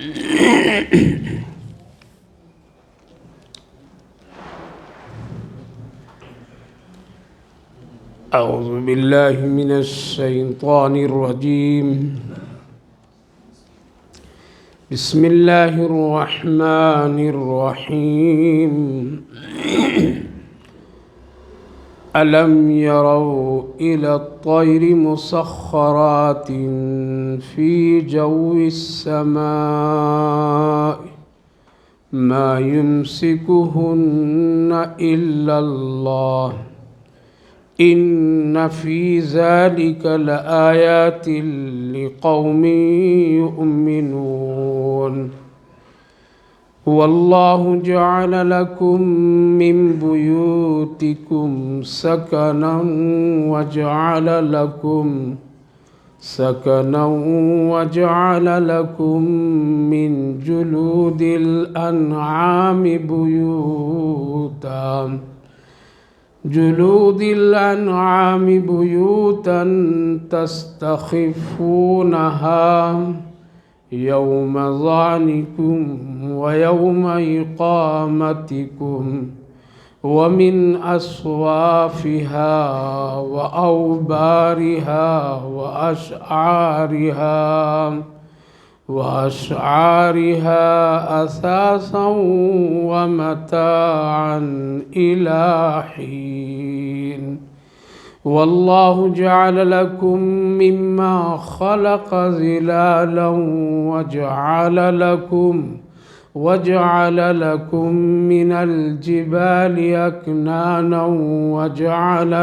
أعوذ بالله من الشيطان الرجيم. بسم الله الرحمن الرحيم. ألم يروا إلى الطير مسخرات في جو السماء ما يمسكهن إلا الله إن في ذلك لآيات لقوم يؤمنون. والله جعل لكم من بيوتكم سكنا وجعل لكم من جلود الأنعام بيوتا تستخفونها يوم ظعنكم ويوم إقامتكم ومن أصوافها وأوبارها وأشعارها أثاثا ومتاعا إلى حين. والله جعل لكم مما خلق ظلالا وجعل لكم من الجبال أكنانا وجعل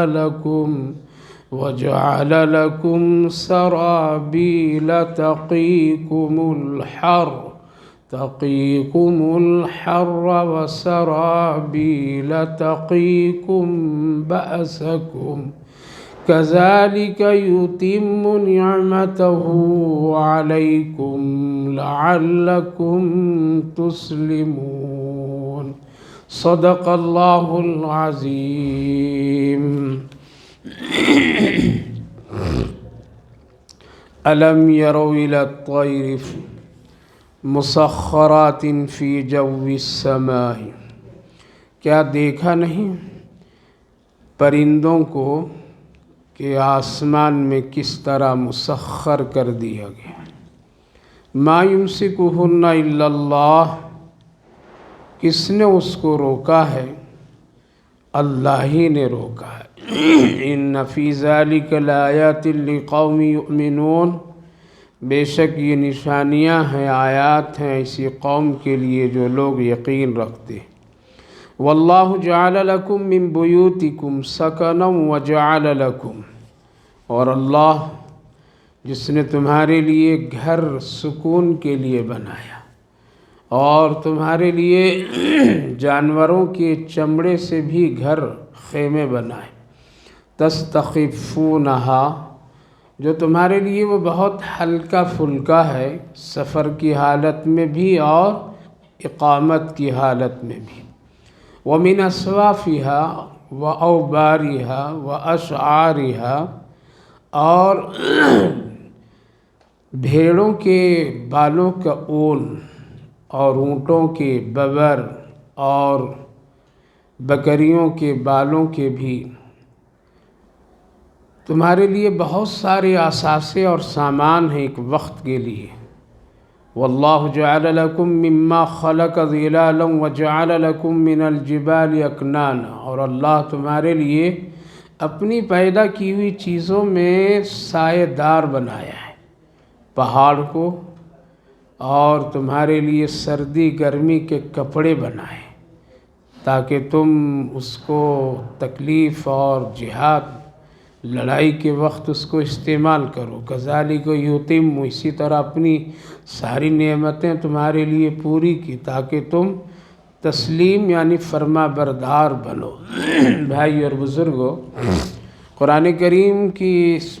لكم سرابيل تقيكم الحر وسرابيل تقيكم بأسكم كذلك يتم نعمته عليكم لعلكم تسلمون. صدق الله العظيم. ألم يروا إلى الطير مسخرات في جو السماء، کیا دیکھا نہیں پرندوں کو کہ آسمان میں کس طرح مسخر کر دیا گیا. ما یمسکہن الا اللہ، کس نے اس کو روکا ہے؟ اللہ ہی نے روکا ہے. ان فی ذلک لآیات لقوم یؤمنون، بے شک یہ نشانیاں ہیں، آیات ہیں ایسی قوم کے لیے جو لوگ یقین رکھتے ہیں. واللہ جعل لکم من بیوتکم سکنا وجعل لکم، اور اللہ جس نے تمہارے لیے گھر سکون کے لیے بنایا اور تمہارے لیے جانوروں کے چمڑے سے بھی گھر خیمے بنائے. تستخفونہا، جو تمہارے لیے وہ بہت ہلکا پھلکا ہے، سفر کی حالت میں بھی اور اقامت کی حالت میں بھی. ومن اصوافہا واوبارہا واشعارہا، اور بھیڑوں کے بالوں کا اون اور اونٹوں کے ببر اور بکریوں کے بالوں کے بھی تمہارے لیے بہت سارے اثاثے اور سامان ہیں ایک وقت کے لیے. واللہ جعل لکم مما خلق ظلالا وجعل لکم من الجبال اکنانا، اور اللہ تمہارے لیے اپنی پیدا کی ہوئی چیزوں میں سایہ دار بنایا ہے پہاڑ کو، اور تمہارے لیے سردی گرمی کے کپڑے بنائے تاکہ تم اس کو تکلیف اور جہاد لڑائی کے وقت اس کو استعمال کرو. کذالک یتم، اسی طرح اپنی ساری نعمتیں تمہارے لیے پوری کی تاکہ تم تسلیم یعنی فرما بردار بنو. بھائی اور بزرگوں، قرآن کریم کی اس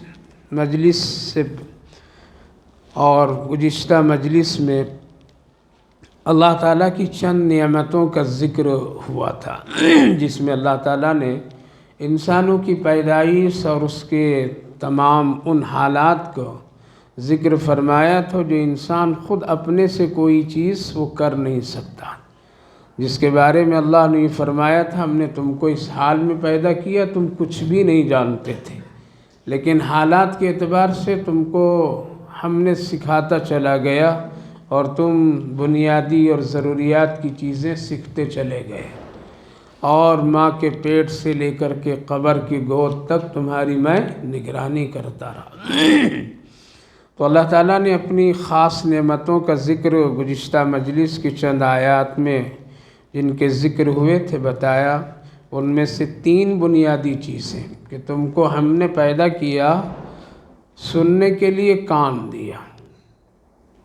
مجلس سے اور گزشتہ مجلس میں اللہ تعالیٰ کی چند نعمتوں کا ذکر ہوا تھا، جس میں اللہ تعالیٰ نے انسانوں کی پیدائش اور اس کے تمام ان حالات کو ذکر فرمایا تو جو انسان خود اپنے سے کوئی چیز وہ کر نہیں سکتا، جس کے بارے میں اللہ نے یہ فرمایا تھا ہم نے تم کو اس حال میں پیدا کیا تم کچھ بھی نہیں جانتے تھے، لیکن حالات کے اعتبار سے تم کو ہم نے سکھاتا چلا گیا اور تم بنیادی اور ضروریات کی چیزیں سیکھتے چلے گئے، اور ماں کے پیٹ سے لے کر کے قبر کی گود تک تمہاری میں نگرانی کرتا رہا۔ تو اللہ تعالیٰ نے اپنی خاص نعمتوں کا ذکر گزشتہ مجلس کی چند آیات میں جن کے ذکر ہوئے تھے بتایا، ان میں سے 3 بنیادی چیزیں کہ تم کو ہم نے پیدا کیا، سننے کے لیے کان دیا،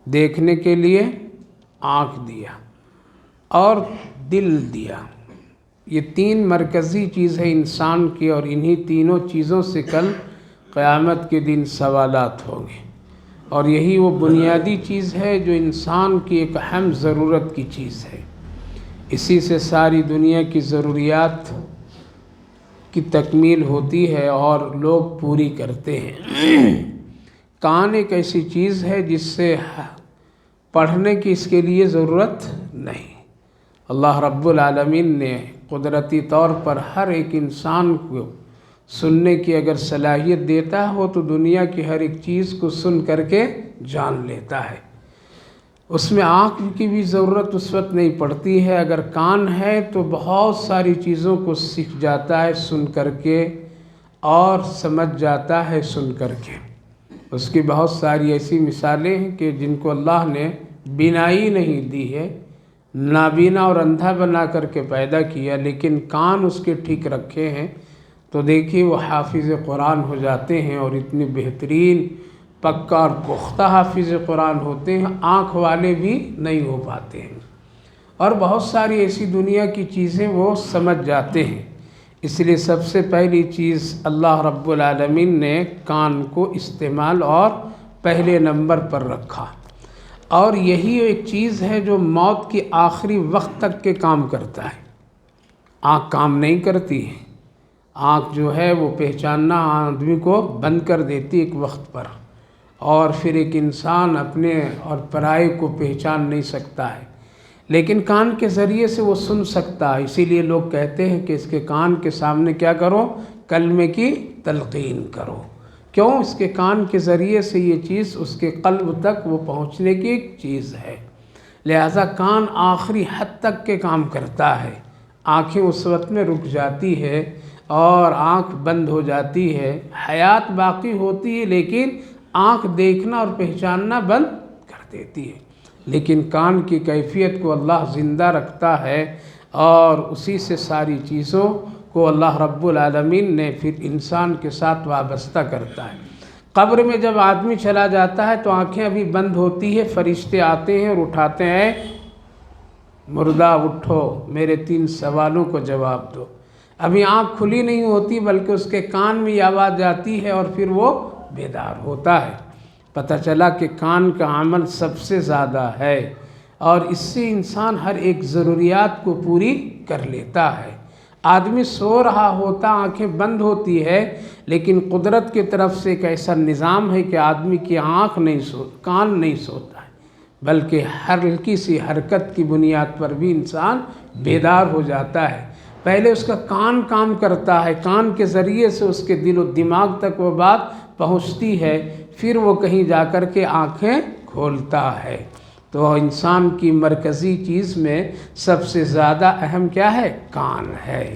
دیکھنے کے لیے آنکھ دیا اور دل دیا۔ یہ 3 مرکزی چیز ہے انسان کی، اور انہی تینوں چیزوں سے کل قیامت کے دن سوالات ہوں گے، اور یہی وہ بنیادی چیز ہے جو انسان کی ایک اہم ضرورت کی چیز ہے۔ اسی سے ساری دنیا کی ضروریات کی تکمیل ہوتی ہے اور لوگ پوری کرتے ہیں۔ کان ایک ایسی چیز ہے جس سے پڑھنے کی اس کے لیے ضرورت نہیں۔ اللہ رب العالمین نے قدرتی طور پر ہر ایک انسان کو سننے کی اگر صلاحیت دیتا ہو تو دنیا کی ہر ایک چیز کو سن کر کے جان لیتا ہے۔ اس میں آنکھ کی بھی ضرورت اس وقت نہیں پڑتی ہے، اگر کان ہے تو بہت ساری چیزوں کو سیکھ جاتا ہے سن کر کے اور سمجھ جاتا ہے سن کر کے۔ اس کی بہت ساری ایسی مثالیں ہیں کہ جن کو اللہ نے بینائی نہیں دی ہے، نابینا اور اندھا بنا کر کے پیدا کیا، لیکن کان اس کے ٹھیک رکھے ہیں تو دیکھیے وہ حافظ قرآن ہو جاتے ہیں، اور اتنی بہترین پکا اور پختہ حافظ قرآن ہوتے ہیں، آنکھ والے بھی نہیں ہو پاتے ہیں، اور بہت ساری ایسی دنیا کی چیزیں وہ سمجھ جاتے ہیں۔ اس لیے سب سے پہلی چیز اللہ رب العالمین نے کان کو استعمال اور پہلے نمبر پر رکھا، اور یہی ایک چیز ہے جو موت کے آخری وقت تک کے کام کرتا ہے۔ آنکھ کام نہیں کرتی ہے، آنکھ جو ہے وہ پہچاننا آدمی کو بند کر دیتی ایک وقت پر، اور پھر ایک انسان اپنے اور پرائے کو پہچان نہیں سکتا ہے، لیکن کان کے ذریعے سے وہ سن سکتا ہے۔ اسی لیے لوگ کہتے ہیں کہ اس کے کان کے سامنے کیا کرو، کلمے کی تلقین کرو۔ کیوں؟ اس کے کان کے ذریعے سے یہ چیز اس کے قلب تک وہ پہنچنے کی ایک چیز ہے، لہذا کان آخری حد تک کے کام کرتا ہے۔ آنکھیں اس وقت میں رک جاتی ہے اور آنکھ بند ہو جاتی ہے، حیات باقی ہوتی ہے لیکن آنکھ دیکھنا اور پہچاننا بند کر دیتی ہے، لیکن کان کی کیفیت کو اللہ زندہ رکھتا ہے، اور اسی سے ساری چیزوں کو اللہ رب العالمین نے پھر انسان کے ساتھ وابستہ کرتا ہے۔ قبر میں جب آدمی چلا جاتا ہے تو آنکھیں ابھی بند ہوتی ہے، فرشتے آتے ہیں اور اٹھاتے ہیں، مردہ اٹھو، میرے 3 سوالوں کو جواب دو۔ ابھی آنکھ کھلی نہیں ہوتی بلکہ اس کے کان میں یہ آواز آتی ہے اور پھر وہ بیدار ہوتا ہے۔ پتہ چلا کہ کان کا عمل سب سے زیادہ ہے، اور اس سے انسان ہر ایک ضروریات کو پوری کر لیتا ہے۔ آدمی سو رہا ہوتا، آنکھیں بند ہوتی ہے، لیکن قدرت کی طرف سے ایک ایسا نظام ہے کہ آدمی کی کان نہیں سوتا ہے، بلکہ ہلکی سی حرکت کی بنیاد پر بھی انسان بیدار ہو جاتا ہے۔ پہلے اس کا کان کام کرتا ہے، کان کے ذریعے سے اس کے دل و دماغ تک وہ بات پہنچتی ہے، پھر وہ کہیں جا کر کے آنکھیں کھولتا ہے۔ تو انسان کی مرکزی چیز میں سب سے زیادہ اہم کیا ہے؟ کان ہے۔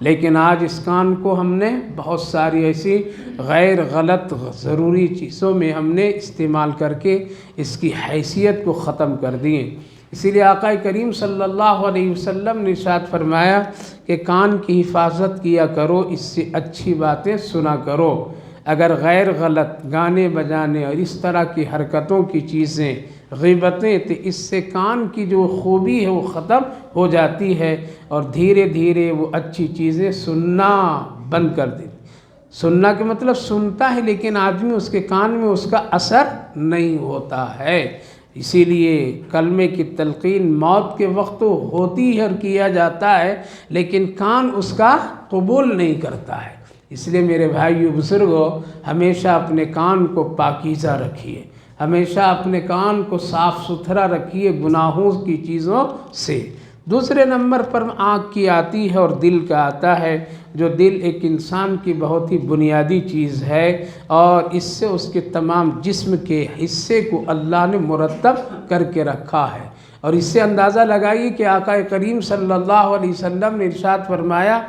لیکن آج اس کان کو ہم نے بہت ساری ایسی غیر غلط ضروری چیزوں میں ہم نے استعمال کر کے اس کی حیثیت کو ختم کر دیے۔ اسی لیے آقا کریم صلی اللہ علیہ وسلم نے ارشاد فرمایا کہ کان کی حفاظت کیا کرو، اس سے اچھی باتیں سنا کرو۔ اگر غیر غلط گانے بجانے اور اس طرح کی حرکتوں کی چیزیں، غیبتیں، تو اس سے کان کی جو خوبی ہے وہ ختم ہو جاتی ہے، اور دھیرے دھیرے وہ اچھی چیزیں سننا بند کر دیتی۔ سننا کے مطلب سنتا ہے لیکن آدمی اس کے کان میں اس کا اثر نہیں ہوتا ہے۔ اسی لیے کلمے کی تلقین موت کے وقت تو ہوتی ہے اور کیا جاتا ہے، لیکن کان اس کا قبول نہیں کرتا ہے۔ اس لیے میرے بھائیو بزرگوں، ہمیشہ اپنے کان کو پاکیزہ رکھیے، ہمیشہ اپنے کان کو صاف ستھرا رکھیے گناہوں کی چیزوں سے۔ دوسرے نمبر پر آنکھ کی آتی ہے اور دل کا آتا ہے، جو دل ایک انسان کی بہت ہی بنیادی چیز ہے، اور اس سے اس کے تمام جسم کے حصے کو اللہ نے مرتب کر کے رکھا ہے۔ اور اس سے اندازہ لگائیے کہ آقا کریم صلی اللہ علیہ وسلم نے ارشاد فرمایا،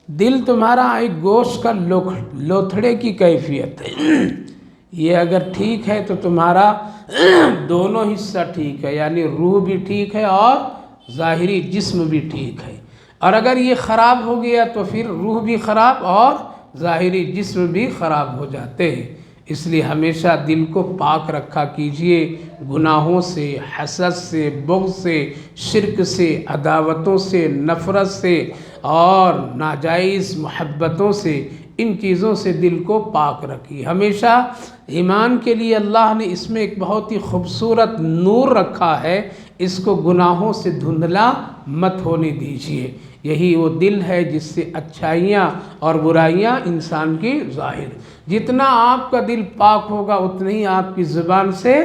دل تمہارا ایک گوشت کا لوتھڑے کی کیفیت ہے، یہ اگر ٹھیک ہے تو تمہارا دونوں حصہ ٹھیک ہے، یعنی روح بھی ٹھیک ہے اور ظاہری جسم بھی ٹھیک ہے۔ اور اگر یہ خراب ہو گیا تو پھر روح بھی خراب اور ظاہری جسم بھی خراب ہو جاتے ہیں۔ اس لیے ہمیشہ دل کو پاک رکھا کیجئے گناہوں سے، حسد سے، بغض سے، شرک سے، عداوتوں سے، نفرت سے اور ناجائز محبتوں سے، ان چیزوں سے دل کو پاک رکھیے۔ ہمیشہ ایمان کے لیے اللہ نے اس میں ایک بہت ہی خوبصورت نور رکھا ہے، اس کو گناہوں سے دھندلا مت ہونے دیجیے۔ یہی وہ دل ہے جس سے اچھائیاں اور برائیاں انسان کی ظاہر۔ جتنا آپ کا دل پاک ہوگا اتنی ہی آپ کی زبان سے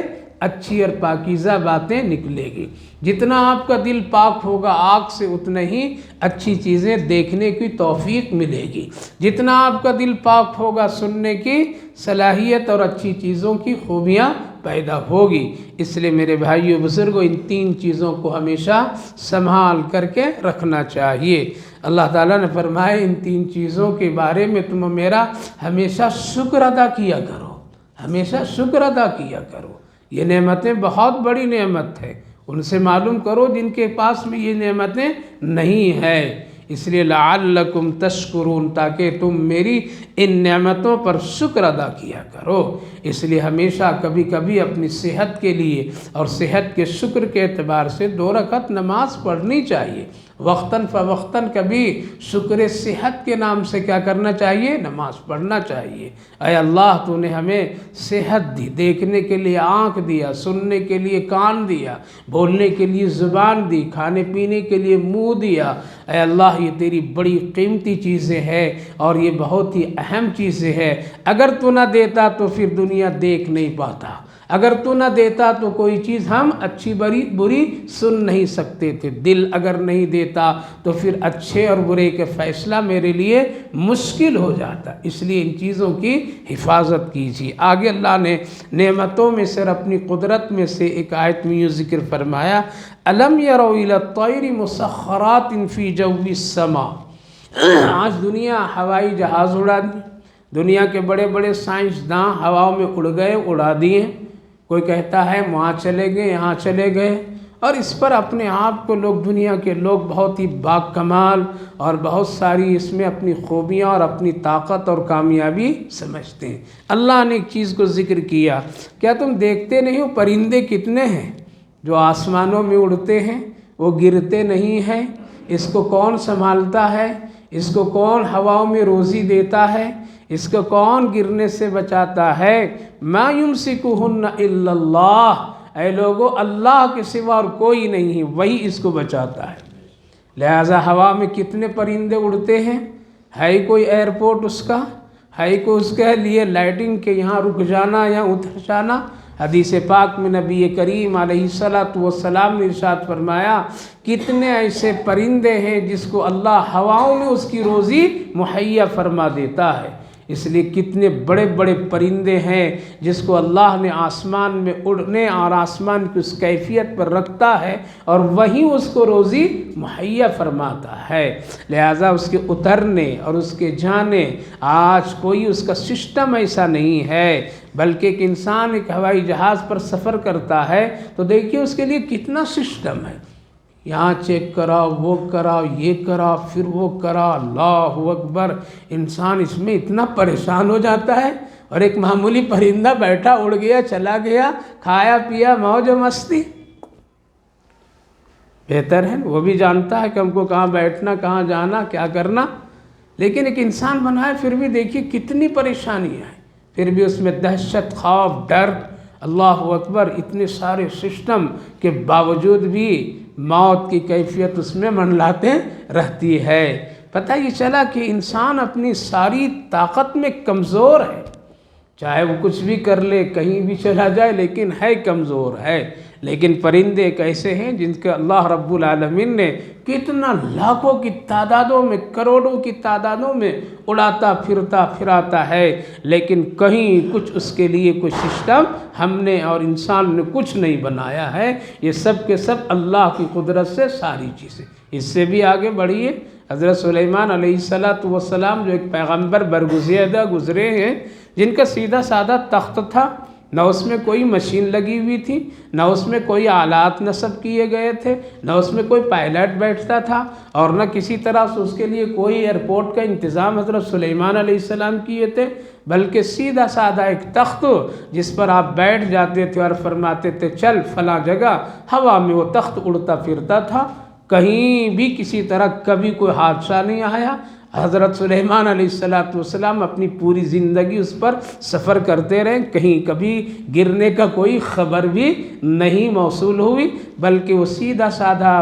اچھی اور پاکیزہ باتیں نکلے گی۔ جتنا آپ کا دل پاک ہوگا آنکھ سے اتنا ہی اچھی چیزیں دیکھنے کی توفیق ملے گی۔ جتنا آپ کا دل پاک ہوگا سننے کی صلاحیت اور اچھی چیزوں کی خوبیاں پیدا ہوگی۔ اس لیے میرے بھائیو بزرگوں، ان تین چیزوں کو ہمیشہ سنبھال کر کے رکھنا چاہیے۔ اللہ تعالیٰ نے فرمایا ان تین چیزوں کے بارے میں تم میرا ہمیشہ شکر ادا کیا کرو، ہمیشہ شکر ادا کیا کرو۔ یہ نعمتیں بہت بڑی نعمت ہے، ان سے معلوم کرو جن کے پاس میں یہ نعمتیں نہیں ہیں۔ اس لیے لعلکم تشکرون، تاکہ تم میری ان نعمتوں پر شکر ادا کیا کرو۔ اس لیے ہمیشہ کبھی کبھی اپنی صحت کے لیے اور صحت کے شکر کے اعتبار سے 2 رکعت نماز پڑھنی چاہیے۔ وقتاً فوقتاً کبھی شکر صحت کے نام سے کیا کرنا چاہیے؟ نماز پڑھنا چاہیے۔ اے اللہ تو نے ہمیں صحت دی، دیکھنے کے لیے آنکھ دیا، سننے کے لیے کان دیا، بولنے کے لیے زبان دی، کھانے پینے کے لیے منہ دیا۔ اے اللہ یہ تیری بڑی قیمتی چیزیں ہیں اور یہ بہت ہی اہم چیزیں ہیں۔ اگر تو نہ دیتا تو پھر دنیا دیکھ نہیں پاتا، اگر تو نہ دیتا تو کوئی چیز ہم اچھی بری سن نہیں سکتے تھے۔ دل اگر نہیں دیتا تو پھر اچھے اور برے کے فیصلہ میرے لیے مشکل ہو جاتا۔ اس لیے ان چیزوں کی حفاظت کیجیے۔ آگے اللہ نے نعمتوں میں سے اپنی قدرت میں سے ایک آیت میں یہ ذکر فرمایا، أَلَمْ يَرَوْا إِلَى الطَّيْرِ مُسَخَّرَاتٍ فِي جَوِّ السَّمَاءِ۔ آج دنیا ہوائی جہاز اڑا دی، دنیا کے بڑے بڑے سائنسداں ہواؤں میں اڑ گئے، اڑا دیے۔ کوئی کہتا ہے وہاں چلے گئے، یہاں چلے گئے، اور اس پر اپنے آپ کو لوگ، دنیا کے لوگ بہت ہی باکمال اور بہت ساری اس میں اپنی خوبیاں اور اپنی طاقت اور کامیابی سمجھتے ہیں۔ اللہ نے ایک چیز کو ذکر کیا، کیا تم دیکھتے نہیں ہو پرندے کتنے ہیں جو آسمانوں میں اڑتے ہیں، وہ گرتے نہیں ہیں؟ اس کو کون سنبھالتا ہے؟ اس کو کون ہواؤں میں روزی دیتا ہے؟ اس کو کون گرنے سے بچاتا ہے؟ ما یمسکہن الا اللہ، اے لوگو اللہ کے سوا اور کوئی نہیں ہے، وہی اس کو بچاتا ہے۔ لہذا ہوا میں کتنے پرندے اڑتے ہیں، ہے کوئی ایئرپورٹ اس کا، ہے کوئی اس کے لیے لائٹنگ کے یہاں رک جانا یا اتر جانا؟ حدیث پاک میں نبی کریم علیہ السلام نے ارشاد فرمایا، کتنے ایسے پرندے ہیں جس کو اللہ ہواؤں میں اس کی روزی مہیا فرما دیتا ہے۔ اس لیے کتنے بڑے بڑے پرندے ہیں جس کو اللہ نے آسمان میں اڑنے اور آسمان کی اس کیفیت پر رکھتا ہے اور وہی اس کو روزی مہیا فرماتا ہے۔ لہٰذا اس کے اترنے اور اس کے جانے، آج کوئی اس کا سسٹم ایسا نہیں ہے، بلکہ ایک انسان ایک ہوائی جہاز پر سفر کرتا ہے تو دیکھیے اس کے لیے کتنا سسٹم ہے، یہاں چیک کراؤ، وہ کراؤ، یہ کراؤ، پھر وہ کراؤ، اللہ اکبر۔ انسان اس میں اتنا پریشان ہو جاتا ہے، اور ایک معمولی پرندہ بیٹھا اڑ گیا، چلا گیا، کھایا پیا، موج و مستی۔ بہتر ہے وہ بھی جانتا ہے کہ ہم کو کہاں بیٹھنا، کہاں جانا، کیا کرنا، لیکن ایک انسان بنا ہے پھر بھی دیکھیے کتنی پریشانیاں ہیں، پھر بھی اس میں دہشت، خوف، ڈر، اللہ اکبر، اتنے سارے سسٹم کے باوجود بھی موت کی کیفیت اس میں منڈلاتے رہتی ہے۔ پتہ یہ چلا کہ انسان اپنی ساری طاقت میں کمزور ہے، چاہے وہ کچھ بھی کر لے، کہیں بھی چلا جائے، لیکن ہے کمزور ہے۔ لیکن پرندے ایک ایسے ہیں جن کے اللہ رب العالمین نے کتنا لاکھوں کی تعدادوں میں، کروڑوں کی تعدادوں میں اڑاتا پھراتا ہے، لیکن کہیں کچھ اس کے لیے کوئی سسٹم ہم نے اور انسان نے کچھ نہیں بنایا ہے۔ یہ سب کے سب اللہ کی قدرت سے ساری چیزیں۔ اس سے بھی آگے بڑھیے، حضرت سلیمان علیہ السلام جو ایک پیغمبر برگزیدہ گزرے ہیں، جن کا سیدھا سادہ تخت تھا، نہ اس میں کوئی مشین لگی ہوئی تھی، نہ اس میں کوئی آلات نصب کیے گئے تھے، نہ اس میں کوئی پائلٹ بیٹھتا تھا، اور نہ کسی طرح سے اس کے لیے کوئی ایئرپورٹ کا انتظام حضرت سلیمان علیہ السلام کیے تھے، بلکہ سیدھا سادہ ایک تخت جس پر آپ بیٹھ جاتے تھے اور فرماتے تھے چل فلاں جگہ، ہوا میں وہ تخت اڑتا پھرتا تھا، کہیں بھی کسی طرح کبھی کوئی حادثہ نہیں آیا۔ حضرت سلیمان علیہ السلام اپنی پوری زندگی اس پر سفر کرتے رہے، کہیں کبھی گرنے کا کوئی خبر بھی نہیں موصول ہوئی، بلکہ وہ سیدھا سادہ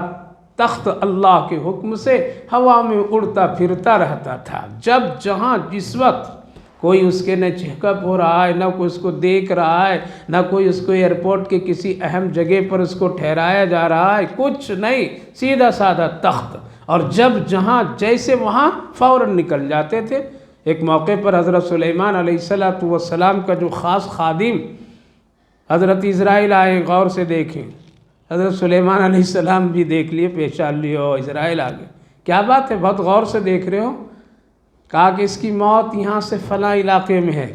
تخت اللہ کے حکم سے ہوا میں اڑتا پھرتا رہتا تھا۔ جب جہاں جس وقت کوئی اس کے نہ چیک اپ ہو رہا ہے، نہ کوئی اس کو دیکھ رہا ہے، نہ کوئی اس کو ایئرپورٹ کے کسی اہم جگہ پر اس کو ٹھہرایا جا رہا ہے، کچھ نہیں، سیدھا سادہ تخت، اور جب جہاں جیسے وہاں فوراً نکل جاتے تھے۔ ایک موقع پر حضرت سلیمان علیہ السلام کا جو خاص خادم حضرت اسرائیل آئے، غور سے دیکھیں، حضرت سلیمان علیہ السلام بھی دیکھ لیے، پہچان لیے، اسرائیل آگے، کیا بات ہے، بہت غور سے دیکھ رہے ہو؟ کہا کہ اس کی موت یہاں سے فلاں علاقے میں ہے،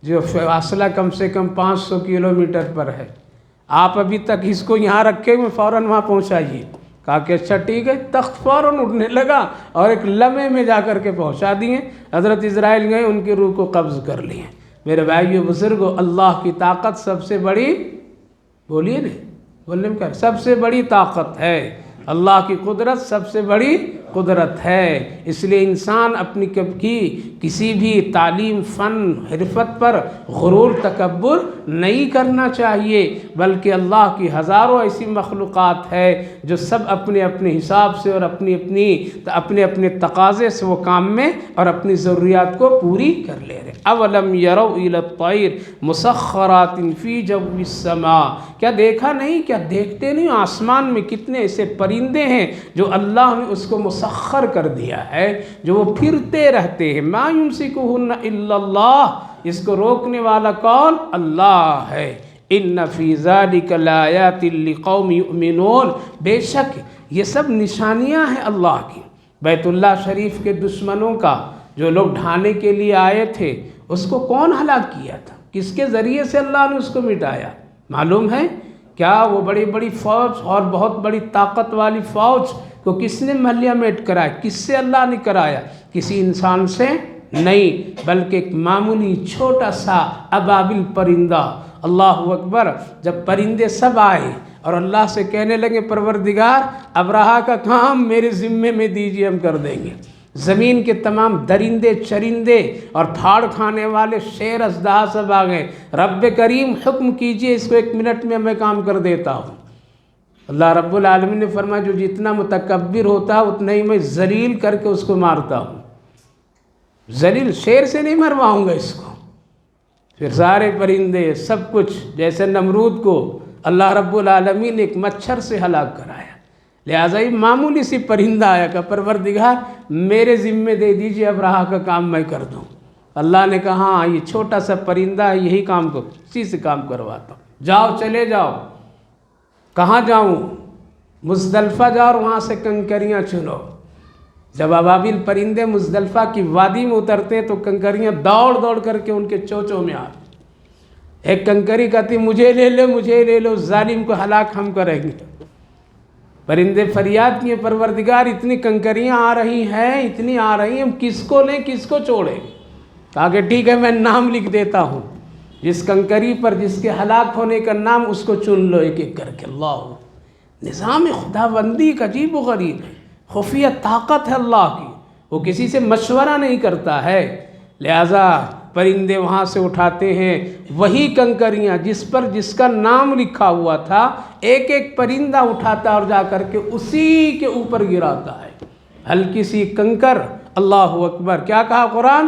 جو فاصلہ کم سے کم 500 کلومیٹر پر ہے، آپ ابھی تک اس کو یہاں رکھے ہوئے، فوراً وہاں پہنچائیے۔ کہا کہ اچھا ٹھیک ہے، تخت فوراً اڑنے لگا اور ایک لمحے میں جا کر کے پہنچا دیے۔ حضرت اسرائیل گئے، ان کی روح کو قبض کر لیے۔ میرے بھائیو بزرگو، اللہ کی طاقت سب سے بڑی، بولیے نا، بولنے میں کیا، سب سے بڑی طاقت ہے، اللہ کی قدرت سب سے بڑی قدرت ہے۔ اس لیے انسان اپنی کسی بھی تعلیم، فن، حرفت پر غرور تکبر نہیں کرنا چاہیے، بلکہ اللہ کی ہزاروں ایسی مخلوقات ہے جو سب اپنے اپنے حساب سے اور اپنے اپنے تقاضے سے وہ کام میں اور اپنی ضروریات کو پوری کر لے رہے۔ اولم یروا الی الطیر مسخرات فی جو السماء، کیا دیکھا نہیں، کیا دیکھتے نہیں، آسمان میں کتنے ایسے پرندے ہیں جو اللہ نے اس کو مسخر کر دیا ہے، جو وہ پھرتے رہتے ہیں۔ ما یمسکہن الا اللہ، اس کو روکنے والا کون؟ اللہ ہے۔ ان فی ذلک لآیات لقوم یؤمنون، بے شک یہ سب نشانیاں ہیں اللہ کی۔ بیت اللہ شریف کے دشمنوں کا، جو لوگ ڈھانے کے لیے آئے تھے، اس کو کون ہلاک کیا تھا؟ کس کے ذریعے سے اللہ نے اس کو مٹایا؟ معلوم ہے کیا؟ وہ بڑی بڑی فوج اور بہت بڑی طاقت والی فوج کو کس نے مہلیہ میٹ کرایا؟ کس سے اللہ نے کرایا؟ کسی انسان سے نہیں، بلکہ ایک معمولی چھوٹا سا ابابل پرندہ۔ اللہ اکبر۔ جب پرندے سب آئے اور اللہ سے کہنے لگے پروردگار ابرہا کا کام میرے ذمے میں دیجیے، ہم کر دیں گے، زمین کے تمام درندے چرندے اور پھاڑ کھانے والے شیر اژدہا سب آ گئے، رب کریم حکم کیجئے، اس کو 1 منٹ میں میں کام کر دیتا ہوں۔ اللہ رب العالمین نے فرمایا جو جتنا متکبر ہوتا ہے اتنا ہی میں ذلیل کر کے اس کو مارتا ہوں، ذلیل، شیر سے نہیں مرواؤں گا اس کو۔ پھر سارے پرندے سب کچھ، جیسے نمرود کو اللہ رب العالمین نے ایک مچھر سے ہلاک کرایا، لہٰذا یہ معمولی سی پرندہ آیا کہ پروردگار میرے ذمے دے دیجئے، ابرہا کا کام میں کر دوں۔ اللہ نے کہا ہاں یہ چھوٹا سا پرندہ ہے، یہی کام کو اسی سے کام کرواتا ہوں، جاؤ چلے جاؤ۔ کہاں جاؤں؟ مزدلفہ جاؤ اور وہاں سے کنکریاں چنو۔ جب ابابیل پرندے مزدلفہ کی وادی میں اترتے ہیں تو کنکریاں دوڑ دوڑ کر کے ان کے چوچوں میں آتی، ایک کنکری کہتی مجھے لے لو، مجھے لے لو، ظالم کو ہلاک ہم کریں گے۔ پرندے فریاد کیے پروردگار اتنی کنکریاں آ رہی ہیں، اتنی آ رہی ہیں، ہم کس کو لیں کس کو چھوڑیں؟ کہا کہ ٹھیک ہے میں نام لکھ دیتا ہوں، جس کنکری پر جس کے ہلاک ہونے کا نام اس کو چن لو ایک ایک کر کے۔ اللہ نظام خدا بندی کا عجیب و غریب ہے، خفیہ طاقت ہے اللہ کی، وہ کسی سے مشورہ نہیں کرتا ہے، لہٰذا پرندے وہاں سے اٹھاتے ہیں وہی کنکریاں جس پر جس کا نام لکھا ہوا تھا، ایک ایک پرندہ اٹھاتا اور جا کر کے اسی کے اوپر گراتا ہے، ہلکی سی کنکر۔ اللہ اکبر۔ کیا کہا قرآن؟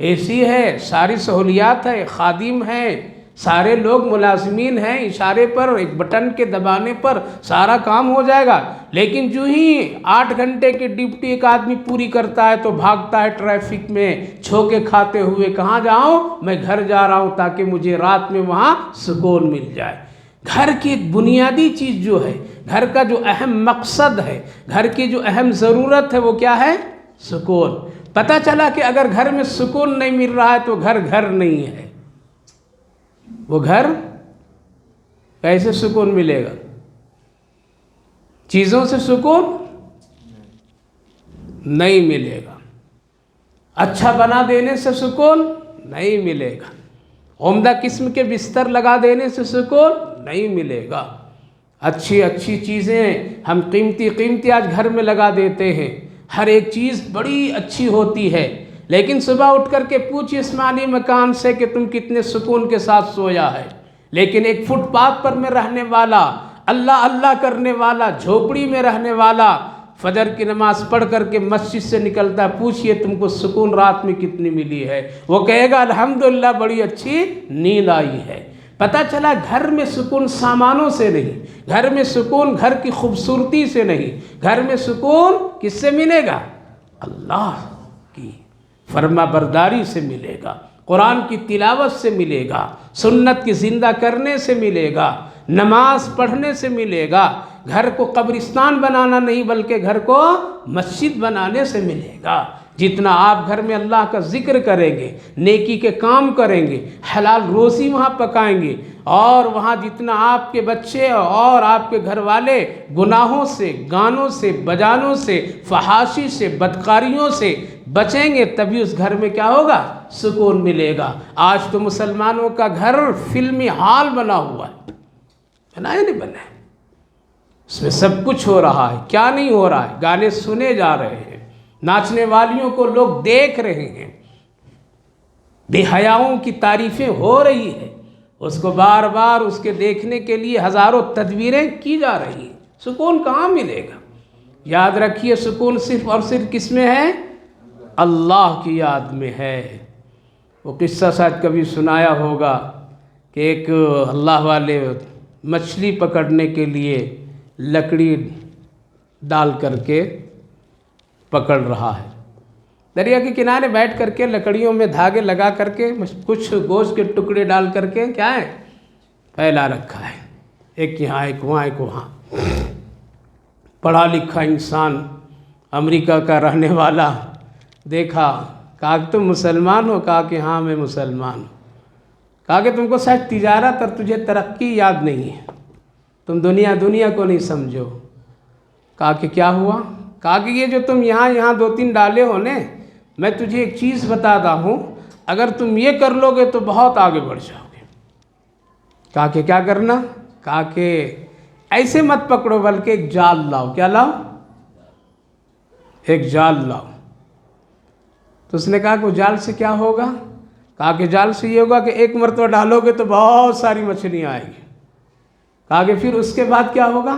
اے سی ہے، ساری سہولیات ہے، خادم ہیں، سارے لوگ ملازمین ہیں، اشارے پر ایک بٹن کے دبانے پر سارا کام ہو جائے گا۔ لیکن جو ہی 8 گھنٹے کی ڈیوٹی ایک آدمی پوری کرتا ہے تو بھاگتا ہے ٹریفک میں چھوکے کھاتے ہوئے، کہاں جاؤں؟ میں گھر جا رہا ہوں تاکہ مجھے رات میں وہاں سکون مل جائے۔ گھر کی ایک بنیادی چیز جو ہے، گھر کا جو اہم مقصد ہے، گھر کی جو اہم ضرورت ہے، وہ کیا ہے؟ سکون۔ پتہ چلا کہ اگر گھر میں سکون نہیں مل رہا ہے تو گھر نہیں ہے۔ وہ گھر کیسے سکون ملے گا؟ چیزوں سے سکون نہیں ملے گا، اچھا بنا دینے سے سکون نہیں ملے گا، عمدہ قسم کے بستر لگا دینے سے سکون نہیں ملے گا۔ اچھی چیزیں ہم قیمتی آج گھر میں لگا دیتے ہیں، ہر ایک چیز بڑی اچھی ہوتی ہے، لیکن صبح اٹھ کر کے پوچھئے اس مالی مکان سے کہ تم کتنے سکون کے ساتھ سویا ہے۔ لیکن ایک فٹ پاتھ پر میں رہنے والا، اللہ کرنے والا، جھوپڑی میں رہنے والا، فجر کی نماز پڑھ کر کے مسجد سے نکلتا ہے، پوچھئے تم کو سکون رات میں کتنی ملی ہے؟ وہ کہے گا الحمدللہ بڑی اچھی نیند آئی ہے۔ پتہ چلا گھر میں سکون سامانوں سے نہیں، گھر میں سکون گھر کی خوبصورتی سے نہیں، گھر میں سکون کس سے ملے گا؟ اللہ کی فرما برداری سے ملے گا، قرآن کی تلاوت سے ملے گا، سنت کی زندہ کرنے سے ملے گا، نماز پڑھنے سے ملے گا۔ گھر کو قبرستان بنانا نہیں بلکہ گھر کو مسجد بنانے سے ملے گا۔ جتنا آپ گھر میں اللہ کا ذکر کریں گے، نیکی کے کام کریں گے، حلال روزی وہاں پکائیں گے، اور وہاں جتنا آپ کے بچے اور آپ کے گھر والے گناہوں سے، گانوں سے، بجانوں سے، فحاشی سے، بدکاریوں سے بچیں گے، تبھی اس گھر میں کیا ہوگا؟ سکون ملے گا۔ آج تو مسلمانوں کا گھر فلمی ہال بنا ہوا ہے، بنا یا نہیں بنا ہے؟ اس میں سب کچھ ہو رہا ہے، کیا نہیں ہو رہا ہے؟ گانے سنے جا رہے ہیں، ناچنے والیوں کو لوگ دیکھ رہے ہیں، بے حیاؤں کی تعریفیں ہو رہی ہیں، اس کو بار بار اس کے دیکھنے کے لیے ہزاروں تدبیریں کی جا رہی ہیں۔ سکون کہاں ملے گا؟ یاد رکھیے سکون صرف اور صرف کس میں ہے؟ اللہ کی یاد میں ہے۔ وہ قصہ شاید کبھی سنایا ہوگا کہ ایک اللہ والے مچھلی پکڑنے کے لیے لکڑی ڈال کر کے پکڑ رہا ہے، دریا کے کنارے بیٹھ کر کے لکڑیوں میں دھاگے لگا کر کے کچھ گوشت کے ٹکڑے ڈال کر کے کیا ہے پھیلا رکھا ہے، ایک یہاں ایک وہاں ایک وہاں۔ پڑھا لکھا انسان امریکہ کا رہنے والا دیکھا، کہا کہ تم مسلمان ہو؟ کہا کہ ہاں میں مسلمان ہوں۔ کہا کہ تم کو شاید تجارت اور تجھے ترقی یاد نہیں ہے، تم دنیا کو نہیں سمجھو۔ کہا کہ کیا ہوا؟ کہا کہ یہ جو تم یہاں 2-3 ڈالے ہو نے، میں تجھے ایک چیز بتاتا ہوں، اگر تم یہ کر لو گے تو بہت آگے بڑھ جاؤ گے۔ کہا کہ کیا کرنا؟ کہا کہ ایسے مت پکڑو بلکہ ایک جال لاؤ۔ کیا لاؤ؟ ایک جال لاؤ۔ تو اس نے کہا کہ وہ جال سے کیا ہوگا؟ کہا کہ جال سے یہ ہوگا کہ ایک مرتبہ ڈالو گے تو بہت ساری مچھلیاں آئیں گی۔ کہا کہ پھر اس کے بعد کیا ہوگا؟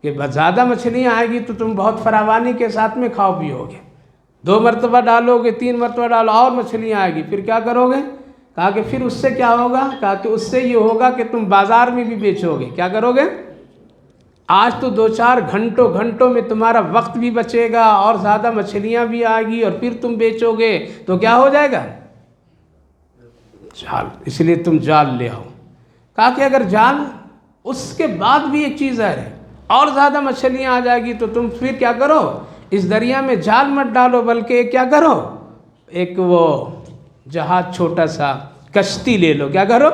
کہ زیادہ مچھلیاں آئیں گی تو تم بہت فراوانی کے ساتھ میں کھاؤ پیو گے۔ 2 مرتبہ ڈالو گے، 3 مرتبہ ڈالو اور مچھلیاں آئیں گی، پھر کیا کرو گے؟ کہا کہ پھر اس سے کیا ہوگا؟ کہا کہ اس سے یہ ہوگا کہ تم بازار میں بھی بیچو گے۔ کیا کرو گے؟ آج تو 2-4 گھنٹوں میں تمہارا وقت بھی بچے گا اور زیادہ مچھلیاں بھی آئیں گی، اور پھر تم بیچو گے تو کیا ہو جائے گا؟ جال۔ اس لیے تم جال لے آؤ۔ کہا کہ اگر جال، اس کے بعد بھی ایک چیز ہے اور زیادہ مچھلیاں آ جائے گی تو تم پھر کیا کرو؟ اس دریا میں جال مت ڈالو بلکہ کیا کرو؟ ایک وہ جہاز چھوٹا سا کشتی لے لو۔ کیا کرو؟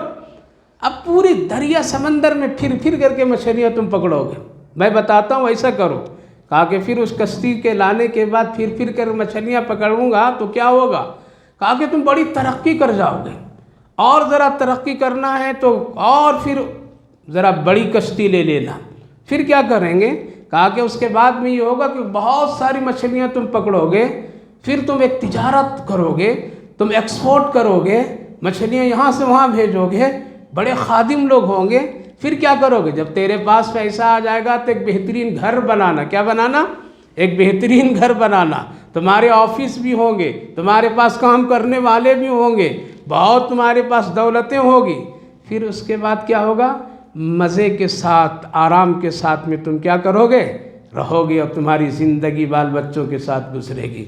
اب پوری دریا سمندر میں پھر کر کے مچھلیاں تم پکڑو گے، میں بتاتا ہوں ایسا کرو۔ کہا کہ پھر اس کشتی کے لانے کے بعد پھر کر مچھلیاں پکڑوں گا تو کیا ہوگا؟ کہا کہ تم بڑی ترقی کر جاؤ گے، اور ذرا ترقی کرنا ہے تو اور پھر ذرا بڑی کشتی لے لینا۔ پھر کیا کریں گے؟ کہا کہ اس کے بعد میں یہ ہوگا کہ بہت ساری مچھلیاں تم پکڑو گے، پھر تم ایک تجارت کرو گے، تم ایکسپورٹ کرو گے، مچھلیاں یہاں سے وہاں بھیجو گے، بڑے خادم لوگ ہوں گے۔ پھر کیا کرو گے؟ جب تیرے پاس پیسہ آ جائے گا تو ایک بہترین گھر بنانا۔ کیا بنانا؟ ایک بہترین گھر بنانا، تمہارے آفس بھی ہوں گے، تمہارے پاس کام کرنے والے بھی ہوں گے، بہت تمہارے پاس دولتیں ہوگی، پھر اس کے بعد کیا ہوگا؟ مزے کے ساتھ، آرام کے ساتھ میں تم کیا کرو گے؟ رہو گے، اور تمہاری زندگی بال بچوں کے ساتھ گزرے گی۔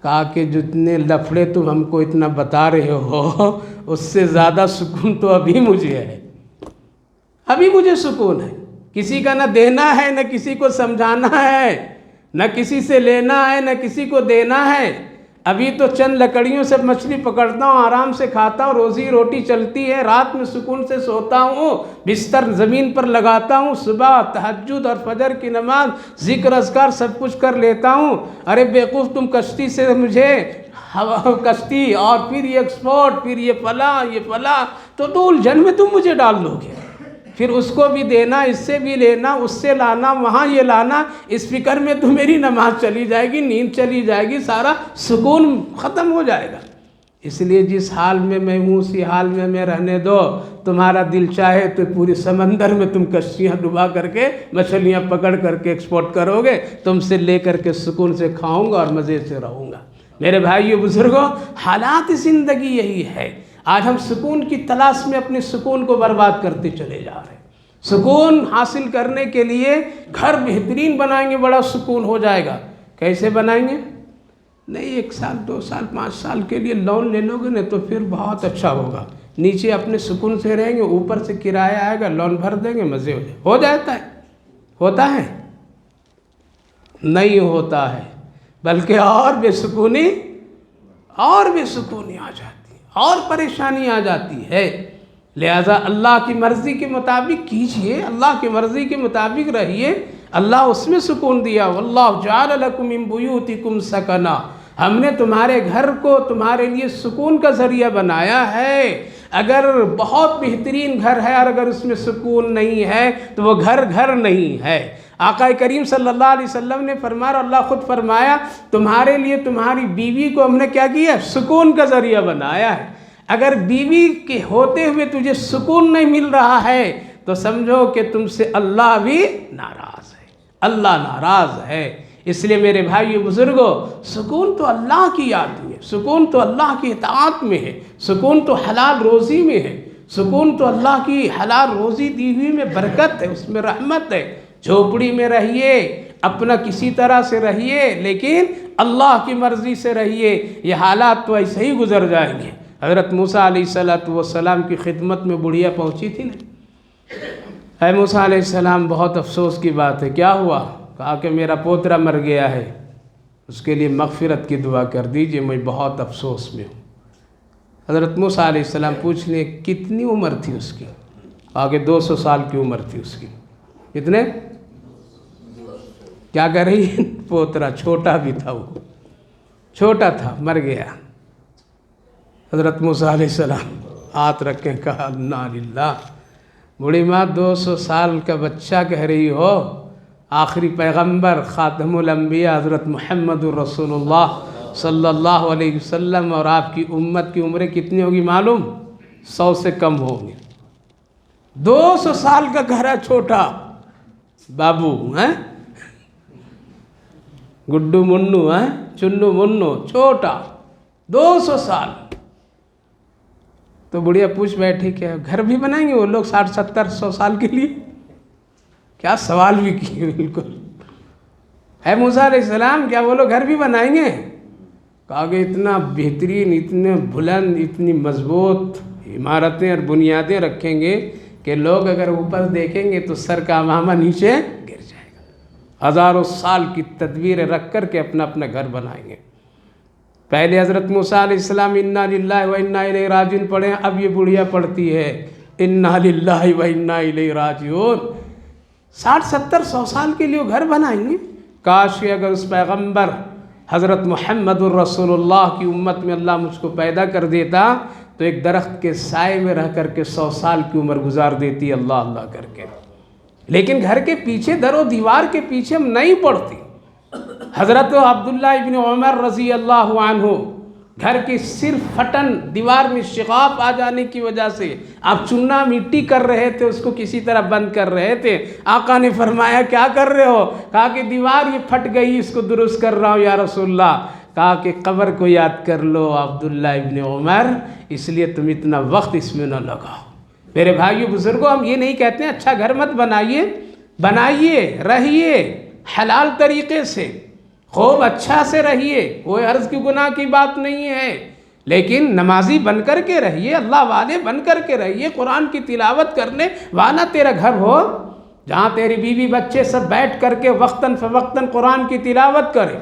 کہا کہ جتنے لفڑے تم ہم کو اتنا بتا رہے ہو، اس سے زیادہ سکون تو ابھی مجھے ہے، ابھی مجھے سکون ہے۔ کسی کا نہ دینا ہے، نہ کسی کو سمجھانا ہے، نہ کسی سے لینا ہے، نہ کسی کو دینا ہے۔ ابھی تو چند لکڑیوں سے مچھلی پکڑتا ہوں، آرام سے کھاتا ہوں، روزی روٹی چلتی ہے، رات میں سکون سے سوتا ہوں، بستر زمین پر لگاتا ہوں، صبح تہجد اور فجر کی نماز، ذکر اذکار سب کچھ کر لیتا ہوں۔ ارے بیوقوف، تم کشتی سے مجھے کشتی اور پھر یہ ایکسپورٹ، پھر یہ فلاں تو الجھن میں تم مجھے ڈال دو گے، پھر اس کو بھی دینا، اس سے بھی لینا، اس سے لانا، وہاں یہ لانا، اس فکر میں تو میری نماز چلی جائے گی، نیند چلی جائے گی، سارا سکون ختم ہو جائے گا۔ اس لیے جس حال میں میں ہوں اسی حال میں میں رہنے دو۔ تمہارا دل چاہے تو پوری سمندر میں تم کشتیاں ڈبا کر کے مچھلیاں پکڑ کر کے ایکسپورٹ کرو گے، تم سے لے کر کے سکون سے کھاؤں گا اور مزے سے رہوں گا۔ میرے بھائیو بزرگوں، حالات زندگی یہی ہے۔ آج ہم سکون کی تلاش میں اپنے سکون کو برباد کرتے چلے جا رہے ہیں۔ سکون حاصل کرنے کے لیے گھر بہترین بنائیں گے، بڑا سکون ہو جائے گا۔ کیسے بنائیں گے؟ نہیں 1 سال 2 سال 5 سال کے لیے لون لے لو گے نا تو پھر بہت اچھا ہوگا، نیچے اپنے سکون سے رہیں گے، اوپر سے کرایہ آئے گا، لون بھر دیں گے، مزے ہو جاتا ہے۔ ہوتا ہے؟ نہیں ہوتا ہے، بلکہ اور بے سکونی آ جاتی ہے، اور پریشانی آ جاتی ہے۔ لہذا اللہ کی مرضی کے مطابق کیجئے، اللہ کی مرضی کے مطابق رہیے، اللہ اس میں سکون دیا۔ واللہ جعل لکم من بیوتکم سکنا، ہم نے تمہارے گھر کو تمہارے لیے سکون کا ذریعہ بنایا ہے۔ اگر بہت بہترین گھر ہے اور اگر اس میں سکون نہیں ہے تو وہ گھر نہیں ہے۔ آقا کریم صلی اللہ علیہ وسلم نے فرمایا، اللہ خود فرمایا، تمہارے لیے تمہاری بیوی کو ہم نے کیا کیا؟ سکون کا ذریعہ بنایا ہے۔ اگر بیوی کے ہوتے ہوئے تجھے سکون نہیں مل رہا ہے تو سمجھو کہ تم سے اللہ بھی ناراض ہے، اللہ ناراض ہے۔ اس لیے میرے بھائیو بزرگوں، سکون تو اللہ کی یاد میں، سکون تو اللہ کی اطاعت میں ہے، سکون تو حلال روزی میں ہے، سکون تو اللہ کی حلال روزی دی ہوئی میں برکت ہے، اس میں رحمت ہے۔ جھوپڑی میں رہیے، اپنا کسی طرح سے رہیے، لیکن اللہ کی مرضی سے رہیے، یہ حالات تو ایسے ہی گزر جائیں گے۔ حضرت موسیٰ علیہ السلام کی خدمت میں بڑھیا پہنچی تھی نا، اے موسیٰ علیہ السلام، بہت افسوس کی بات ہے۔ کیا ہوا؟ کہا کہ میرا پوترا مر گیا ہے، اس کے لیے مغفرت کی دعا کر دیجئے، میں بہت افسوس میں ہوں۔ حضرت موسیٰ علیہ السلام پوچھ لیں کتنی عمر تھی اس کی؟ کہا کہ 200 سال کی عمر تھی اس کی۔ کتنے؟ کیا کہہ رہی ہے؟ پوترا چھوٹا بھی تھا، وہ چھوٹا تھا، مر گیا۔ حضرت موسیٰ علیہ السلام ہاتھ رکھیں، کہا انا للہ۔ بوڑھی ماں 200 سال کا بچہ کہہ رہی ہو؟ آخری پیغمبر خاتم الانبیاء حضرت محمد الرسول اللہ صلی اللہ علیہ وسلم اور آپ کی امت کی عمریں کتنی ہوگی معلوم؟ 100 سے کم ہوگی۔ 200 سال کا گھرا چھوٹا بابو، گڈو منو، چنو منو، چھوٹا 200 سال۔ تو بڑھیا پوچھ بیٹھی کہ گھر بھی بنائیں گے وہ لوگ 60 70 100 سال کے لیے؟ کیا سوال بھی کیے بالکل۔ اے موسیٰ علیہ السلام، کیا وہ لوگ گھر بھی بنائیں گے؟ کہا کہ اتنا بہترین، اتنے بلند، اتنی مضبوط عمارتیں اور بنیادیں رکھیں گے کہ لوگ اگر اوپر دیکھیں گے تو سر کا امامہ نیچے گر جائے گا۔ ہزاروں سال کی تدبیریں رکھ کر کے اپنا گھر بنائیں گے۔ پہلے حضرت موسیٰ علیہ السلام انا للہ و انا الیہ راجعون پڑھیں، اب یہ بڑھیا پڑھتی ہے انا للہ و انا الیہ راجعون۔ 60 70 100 سال کے لیے گھر بنائیں گے۔ کاش کہ اگر اس پیغمبر حضرت محمد الرسول اللہ کی امت میں اللہ مجھ کو پیدا کر دیتا تو ایک درخت کے سائے میں رہ کر کے 100 سال کی عمر گزار دیتی اللہ کر کے۔ لیکن گھر کے پیچھے، در و دیوار کے پیچھے ہم نہیں پڑھتے۔ حضرت عبداللہ ابن عمر رضی اللہ عنہ گھر کی صرف پھٹن، دیوار میں شقاق آ جانے کی وجہ سے آپ چونا مٹی کر رہے تھے، اس کو کسی طرح بند کر رہے تھے، آقا نے فرمایا کیا کر رہے ہو؟ کہا کہ دیوار یہ پھٹ گئی، اس کو درست کر رہا ہوں یا رسول اللہ۔ کہا کہ قبر کو یاد کر لو عبداللہ ابن عمر، اس لیے تم اتنا وقت اس میں نہ لگاؤ۔ میرے بھائیو بزرگوں، ہم یہ نہیں کہتے ہیں اچھا گھر مت بنائیے، رہیے حلال طریقے سے، خوب اچھا سے رہیے، کوئی عرض کی گناہ کی بات نہیں ہے، لیکن نمازی بن کر کے رہیے، اللہ والے بن کر کے رہیے، قرآن کی تلاوت کرنے والا تیرا گھر ہو، جہاں تیری بیوی بچے سب بیٹھ کر کے وقتاً فوقتاً قرآن کی تلاوت کرے،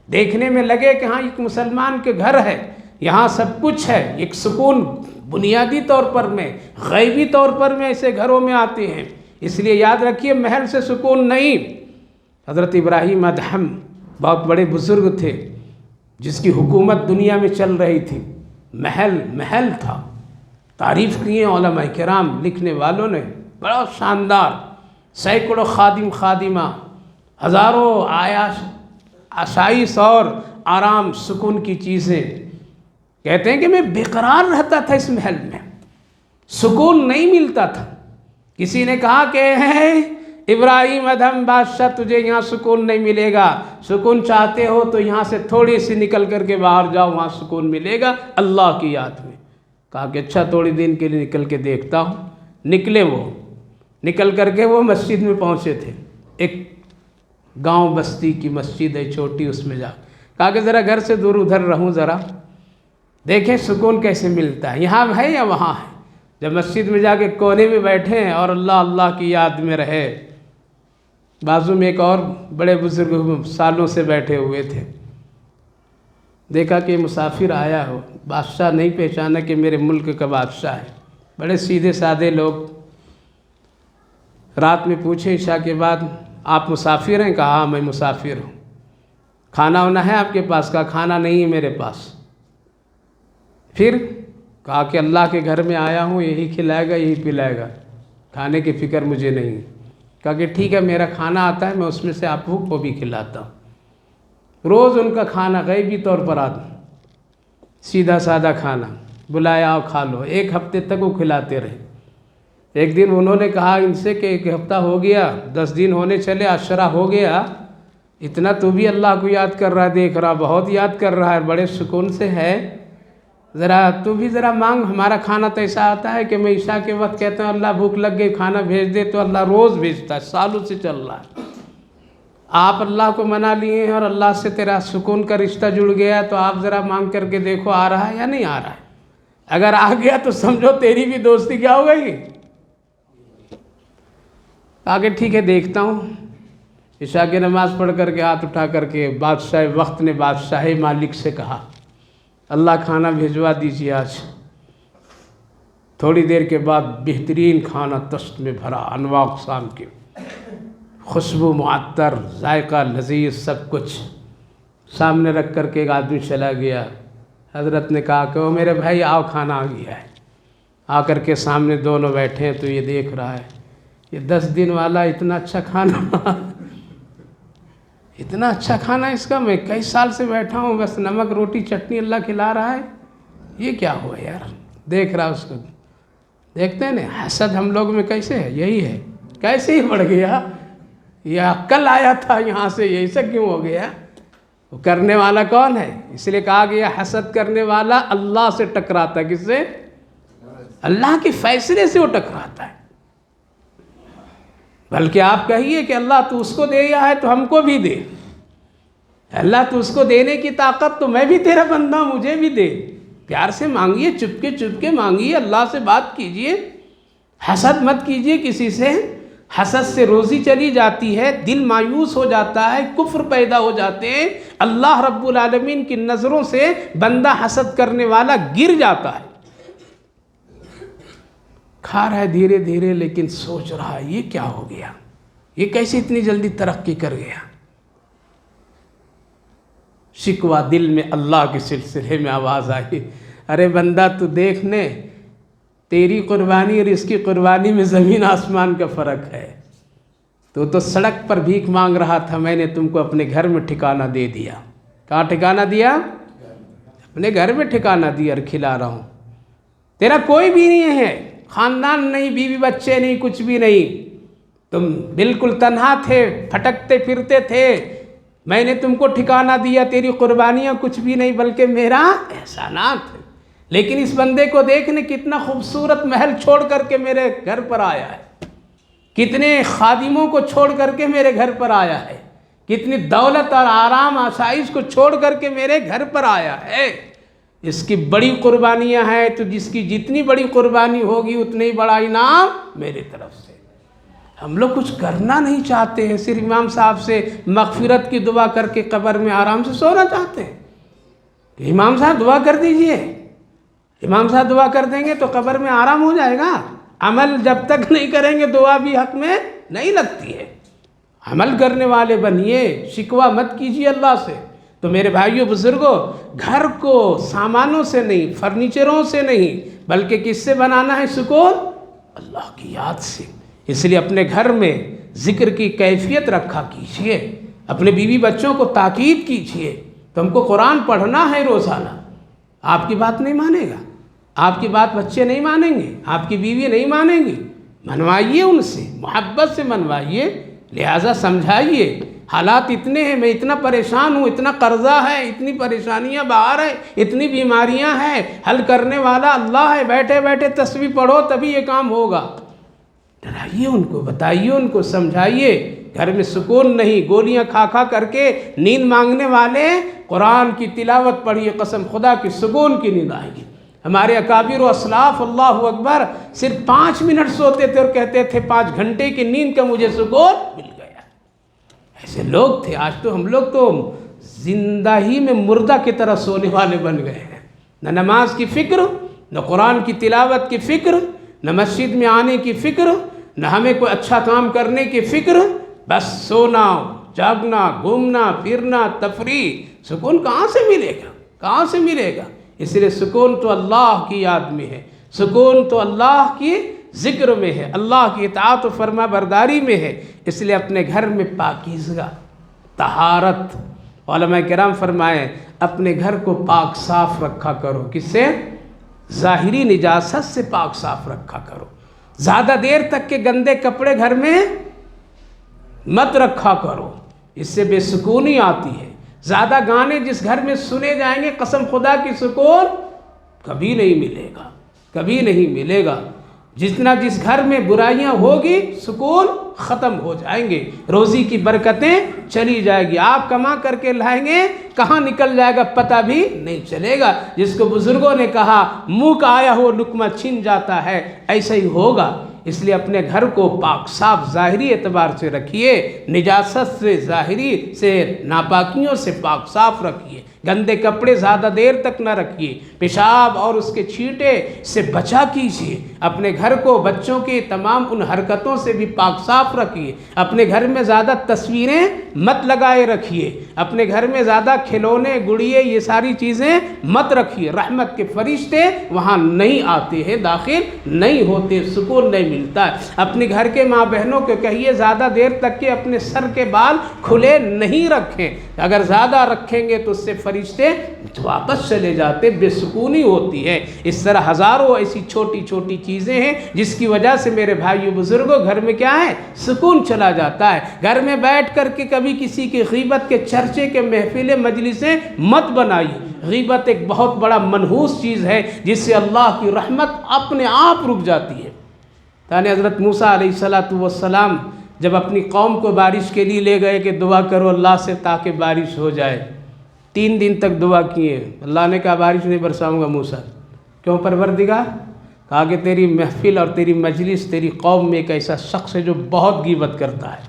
دیکھنے میں لگے کہ ہاں ایک مسلمان کے گھر ہے، یہاں سب کچھ ہے، ایک سکون بنیادی طور پر میں، غیبی طور پر میں ایسے گھروں میں آتے ہیں۔ اس لیے یاد رکھیے محل سے سکون نہیں۔ حضرت ابراہیم ادہم بہت بڑے بزرگ تھے، جس کی حکومت دنیا میں چل رہی تھی، محل تھا، تعریف کیے علماء کرام لکھنے والوں نے، بڑا شاندار، سینکڑوں خادم خادمہ، ہزاروں آسائش اور آرام سکون کی چیزیں۔ کہتے ہیں کہ میں بے قرار رہتا تھا اس محل میں، سکون نہیں ملتا تھا۔ کسی نے کہا کہ ابراہیم ادہم بادشاہ تجھے یہاں سکون نہیں ملے گا، سکون چاہتے ہو تو یہاں سے تھوڑی سی نکل کر کے باہر جاؤ، وہاں سکون ملے گا اللہ کی یاد میں۔ کہا کہ اچھا تھوڑی دن کے لیے نکل کے دیکھتا ہوں۔ نکلے، وہ نکل کر کے وہ مسجد میں پہنچے تھے، ایک گاؤں بستی کی مسجد ہے چھوٹی، اس میں جا کہا کہ ذرا گھر سے دور ادھر رہوں، ذرا دیکھیں سکون کیسے ملتا ہے، یہاں ہے یا وہاں ہے۔ جب مسجد میں جا کے کونے میں بیٹھے اور اللہ کی یاد میں رہے، بازو میں ایک اور بڑے بزرگ سالوں سے بیٹھے ہوئے تھے، دیکھا کہ مسافر آیا ہو، بادشاہ نہیں پہچانا کہ میرے ملک کا بادشاہ ہے، بڑے سیدھے سادے لوگ۔ رات میں پوچھے عشاء کے بعد آپ مسافر ہیں؟ کہا ہاں میں مسافر ہوں۔ کھانا وانا ہے آپ کے پاس؟ کہا کھانا نہیں ہے میرے پاس۔ پھر کہا کہ اللہ کے گھر میں آیا ہوں، یہی کھلائے گا یہی پلائے گا، کھانے کی فکر مجھے نہیں۔ کہا کہ ٹھیک ہے میرا کھانا آتا ہے، میں اس میں سے آپ کو بھی کھلاتا ہوں۔ روز ان کا کھانا غیبی طور پر آتا، سیدھا سادہ کھانا، بلایا آؤ کھا لو، ایک ہفتے تک وہ کھلاتے رہے۔ ایک دن انہوں نے کہا ان سے کہ ایک ہفتہ ہو گیا، 10 دن ہونے چلے، عشرہ ہو گیا، اتنا تو بھی اللہ کو یاد کر رہا ہے، دیکھ رہا بہت یاد کر رہا ہے، بڑے سکون سے ہے، ذرا تو بھی ذرا مانگ۔ ہمارا کھانا تو ایسا آتا ہے کہ میں عشاء کے وقت کہتا ہوں اللہ بھوک لگ گئی کھانا بھیج دے، تو اللہ روز بھیجتا ہے، سالوں سے چل رہا ہے۔ آپ اللہ کو منا لیے ہیں اور اللہ سے تیرا سکون کا رشتہ جڑ گیا، تو آپ ذرا مانگ کر کے دیکھو آ رہا ہے یا نہیں آ رہا ہے۔ اگر آ گیا تو سمجھو تیری بھی دوستی کیا ہو گئی۔ آگے ٹھیک ہے دیکھتا ہوں۔ عشاء کی نماز پڑھ کر کے ہاتھ اٹھا کر کے بادشاہ وقت نے بادشاہ مالک سے کہا اللہ کھانا بھیجوا دیجیے آج۔ تھوڑی دیر کے بعد بہترین کھانا تشت میں بھرا، انواع اقسام کے، خوشبو معطر، ذائقہ لذیذ، سب کچھ سامنے رکھ کر کے ایک آدمی چلا گیا۔ حضرت نے کہا کہ وہ میرے بھائی آؤ کھانا آ گیا ہے۔ آ کر کے سامنے دونوں بیٹھے ہیں تو یہ دیکھ رہا ہے یہ 10 دن والا اتنا اچھا کھانا اتنا اچھا کھانا اس کا، میں کئی سال سے بیٹھا ہوں بس نمک روٹی چٹنی اللہ کھلا رہا ہے، یہ کیا ہوا یار۔ دیکھ رہا اس کو، دیکھتے ہیں نا حسد ہم لوگ میں کیسے ہے، یہی ہے، کیسے ہی بڑھ گیا، یہ کل آیا تھا یہاں سے، یہ ایسا کیوں ہو گیا۔ وہ کرنے والا کون ہے؟ اس لیے کہا گیا حسد کرنے والا اللہ سے ٹکراتا ہے، کس سے؟ اللہ کے فیصلے سے وہ ٹکراتا ہے۔ بلکہ آپ کہیے کہ اللہ تو اس کو دے گیا ہے تو ہم کو بھی دے، اللہ تو اس کو دینے کی طاقت تو میں بھی تیرا بندہ ہوں مجھے بھی دے۔ پیار سے مانگیے، چپ کے مانگیے، اللہ سے بات کیجیے، حسد مت کیجیے کسی سے۔ حسد سے روزی چلی جاتی ہے، دل مایوس ہو جاتا ہے، کفر پیدا ہو جاتے ہیں، اللہ رب العالمین کی نظروں سے بندہ حسد کرنے والا گر جاتا ہے۔ کھا رہا ہے دھیرے دھیرے لیکن سوچ رہا ہے یہ کیا ہو گیا، یہ کیسے اتنی جلدی ترقی کر گیا۔ شکوہ دل میں اللہ کے سلسلے میں آواز آئی، ارے بندہ تو دیکھنے، تیری قربانی اور اس کی قربانی میں زمین آسمان کا فرق ہے۔ تو سڑک پر بھیک مانگ رہا تھا، میں نے تم کو اپنے گھر میں ٹھکانہ دے دیا۔ کہاں ٹھکانہ دیا؟ اپنے گھر میں ٹھکانہ دیا اور کھلا رہا ہوں. تیرا کوئی بھی نہیں ہے، خاندان نہیں، بیوی بچے نہیں، کچھ بھی نہیں، تم بالکل تنہا تھے، پھٹکتے پھرتے تھے، میں نے تم کو ٹھکانہ دیا، تیری قربانیاں کچھ بھی نہیں بلکہ میرا احسانات ہے. لیکن اس بندے کو دیکھنے کتنا خوبصورت محل چھوڑ کر کے میرے گھر پر آیا ہے، کتنے خادموں کو چھوڑ کر کے میرے گھر پر آیا ہے، کتنی دولت اور آرام آسائش کو چھوڑ کر کے میرے گھر پر آیا ہے. اس کی بڑی قربانیاں ہیں، تو جس کی جتنی بڑی قربانی ہوگی اتنا ہی بڑا انعام میرے طرف سے. ہم لوگ کچھ کرنا نہیں چاہتے ہیں، صرف امام صاحب سے مغفرت کی دعا کر کے قبر میں آرام سے سونا چاہتے ہیں کہ امام صاحب دعا کر دیجئے. امام صاحب دعا کر دیں گے تو قبر میں آرام ہو جائے گا. عمل جب تک نہیں کریں گے دعا بھی حق میں نہیں لگتی ہے. عمل کرنے والے بنیے، شکوہ مت کیجیے اللہ سے. تو میرے بھائیوں بزرگوں، گھر کو سامانوں سے نہیں، فرنیچروں سے نہیں، بلکہ کس سے بنانا ہے سکون؟ اللہ کی یاد سے. اس لیے اپنے گھر میں ذکر کی کیفیت رکھا کیجیے، اپنے بیوی بچوں کو تاکید کیجیے. تم کو قرآن پڑھنا ہے روزانہ. آپ کی بات نہیں مانے گا، آپ کی بات بچے نہیں مانیں گے، آپ کی بیوی نہیں مانیں گی، منوائیے ان سے، محبت سے منوائیے، لہٰذا سمجھائیے حالات اتنے ہیں، میں اتنا پریشان ہوں، اتنا قرضہ ہے، اتنی پریشانیاں باہر ہیں، اتنی بیماریاں ہیں، حل کرنے والا اللہ ہے، بیٹھے بیٹھے تسبیح پڑھو تبھی یہ کام ہوگا. ڈرائیے ان کو، بتائیے ان کو، سمجھائیے. گھر میں سکون نہیں، گولیاں کھا کھا کر کے نیند مانگنے والے قرآن کی تلاوت پڑھیے، قسم خدا کی سکون کی نیند آئے گی. ہمارے اکابر و اسلاف اللہ اکبر صرف 5 منٹ سوتے تھے اور کہتے تھے 5 گھنٹے کی نیند کا مجھے سکون مل گیا. ایسے لوگ تھے. آج تو ہم لوگ تو زندہ ہی میں مردہ کی طرح سونے والے بن گئے ہیں. نہ نماز کی فکر، نہ قرآن کی تلاوت کی فکر، نہ مسجد میں آنے کی فکر، نہ ہمیں کوئی اچھا کام کرنے کی فکر، بس سونا، جاگنا، گھومنا پھرنا، تفریح. سکون کہاں سے ملے گا؟ کہاں سے ملے گا؟ اس لیے سکون تو اللہ کی یاد میں ہے، سکون تو اللہ کی ذکر میں ہے، اللہ کی اطاعت و فرما برداری میں ہے. اس لیے اپنے گھر میں پاکیزگی، طہارت. علماء کرام فرمائے اپنے گھر کو پاک صاف رکھا کرو. کس سے؟ ظاہری نجاست سے پاک صاف رکھا کرو. زیادہ دیر تک کے گندے کپڑے گھر میں مت رکھا کرو، اس سے بے سکونی آتی ہے. زیادہ گانے جس گھر میں سنے جائیں گے قسم خدا کی سکون کبھی نہیں ملے گا، کبھی نہیں ملے گا. جتنا جس گھر میں برائیاں ہوگی سکون ختم ہو جائیں گے، روزی کی برکتیں چلی جائے گی. آپ کما کر کے لائیں گے، کہاں نکل جائے گا پتہ بھی نہیں چلے گا. جس کو بزرگوں نے کہا منہ کا آیا ہو لقمہ چھن جاتا ہے، ایسا ہی ہوگا. اس لیے اپنے گھر کو پاک صاف ظاہری اعتبار سے رکھیے، نجاست سے، ظاہری سے، ناپاکیوں سے پاک صاف رکھیے. گندے کپڑے زیادہ دیر تک نہ رکھیے، پیشاب اور اس کے چھینٹے سے بچا کیجیے. اپنے گھر کو بچوں کے تمام ان حرکتوں سے بھی پاک صاف رکھیے. اپنے گھر میں زیادہ تصویریں مت لگائے رکھیے، اپنے گھر میں زیادہ کھلونے گڑیے یہ ساری چیزیں مت رکھیے. رحمت کے فرشتے وہاں نہیں آتے ہیں، داخل نہیں ہوتے، سکون نہیں ملتا ہے. اپنے گھر کے ماں بہنوں کو کہیے زیادہ دیر تک کے اپنے سر کے بال کھلے نہیں رکھیں. اگر زیادہ رکھیں گے تو اس سے فرشتے واپس چلے جاتے، بے سکونی ہوتی ہے. اس طرح ہزاروں ایسی چھوٹی چھوٹی چیزیں ہیں جس کی وجہ سے میرے بھائیو بزرگوں گھر میں کیا ہے؟ سکون چلا جاتا ہے. گھر میں بیٹھ کر کے کبھی کسی کی غیبت کے چرچے کے محفلیں مجلسیں مت بنائیے. غیبت ایک بہت بڑا منحوس چیز ہے جس سے اللہ کی رحمت اپنے آپ رک جاتی ہے. یعنی حضرت موسیٰ علیہ السلام جب اپنی قوم کو بارش کے لیے لے گئے کہ دعا کرو اللہ سے تاکہ بارش ہو جائے، 3 دن تک دعا کیے. اللہ نے کہا بارش نہیں برساؤں گا موسیٰ. کیوں پروردگار؟ کہا کہ تیری محفل اور تیری مجلس، تیری قوم میں ایک ایسا شخص ہے جو بہت غیبت کرتا ہے،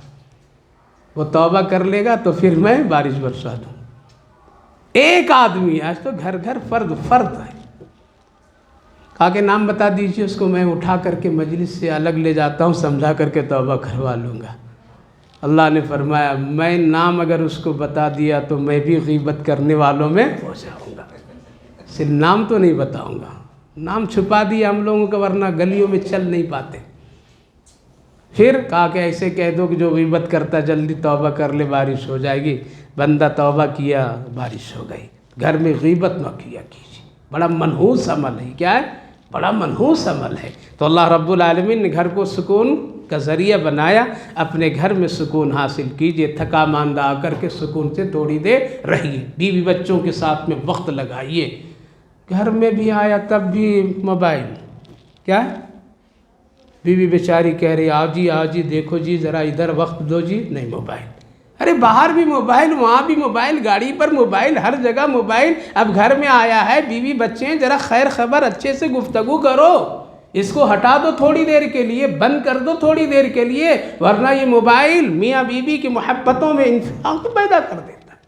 وہ توبہ کر لے گا تو پھر میں بارش برسا دوں. ایک آدمی، آج تو گھر گھر فرد ہے. کہا کہ نام بتا دیجئے، اس کو میں اٹھا کر کے مجلس سے الگ لے جاتا ہوں، سمجھا کر کے توبہ کروا لوں گا. اللہ نے فرمایا میں نام اگر اس کو بتا دیا تو میں بھی غیبت کرنے والوں میں ہو جاؤں گا. صرف نام تو نہیں بتاؤں گا، نام چھپا دیا ہم لوگوں کا، ورنہ گلیوں میں چل نہیں پاتے. پھر کہا کہ ایسے کہہ دو کہ جو غیبت کرتا جلدی توبہ کر لے، بارش ہو جائے گی. بندہ توبہ کیا، بارش ہو گئی. گھر میں غیبت نہ کیا کیجیے، بڑا منحوس عمل ہے، کیا ہے؟ بڑا منحوس عمل ہے۔ تو اللہ رب العالمین نے گھر کو سکون کا ذریعہ بنایا، اپنے گھر میں سکون حاصل کیجئے، تھکا ماندہ آ کر کے سکون سے تھوڑی دیر رہیے، بیوی بچوں کے ساتھ میں وقت لگائیے۔ گھر میں بھی آیا تب بھی موبائل، کیا ہے؟ بیوی بیچاری کہہ رہی آؤ جی دیکھو جی ذرا ادھر وقت دو جی، نہیں موبائل، ارے باہر بھی موبائل، وہاں بھی موبائل، گاڑی پر موبائل، ہر جگہ موبائل۔ اب گھر میں آیا ہے، بیوی بچے ہیں، ذرا خیر خبر اچھے سے گفتگو کرو، اس کو ہٹا دو تھوڑی دیر کے لیے، بند کر دو تھوڑی دیر کے لیے، ورنہ یہ موبائل میاں بیوی کی محبتوں میں انفجار پیدا کر دیتا ہے،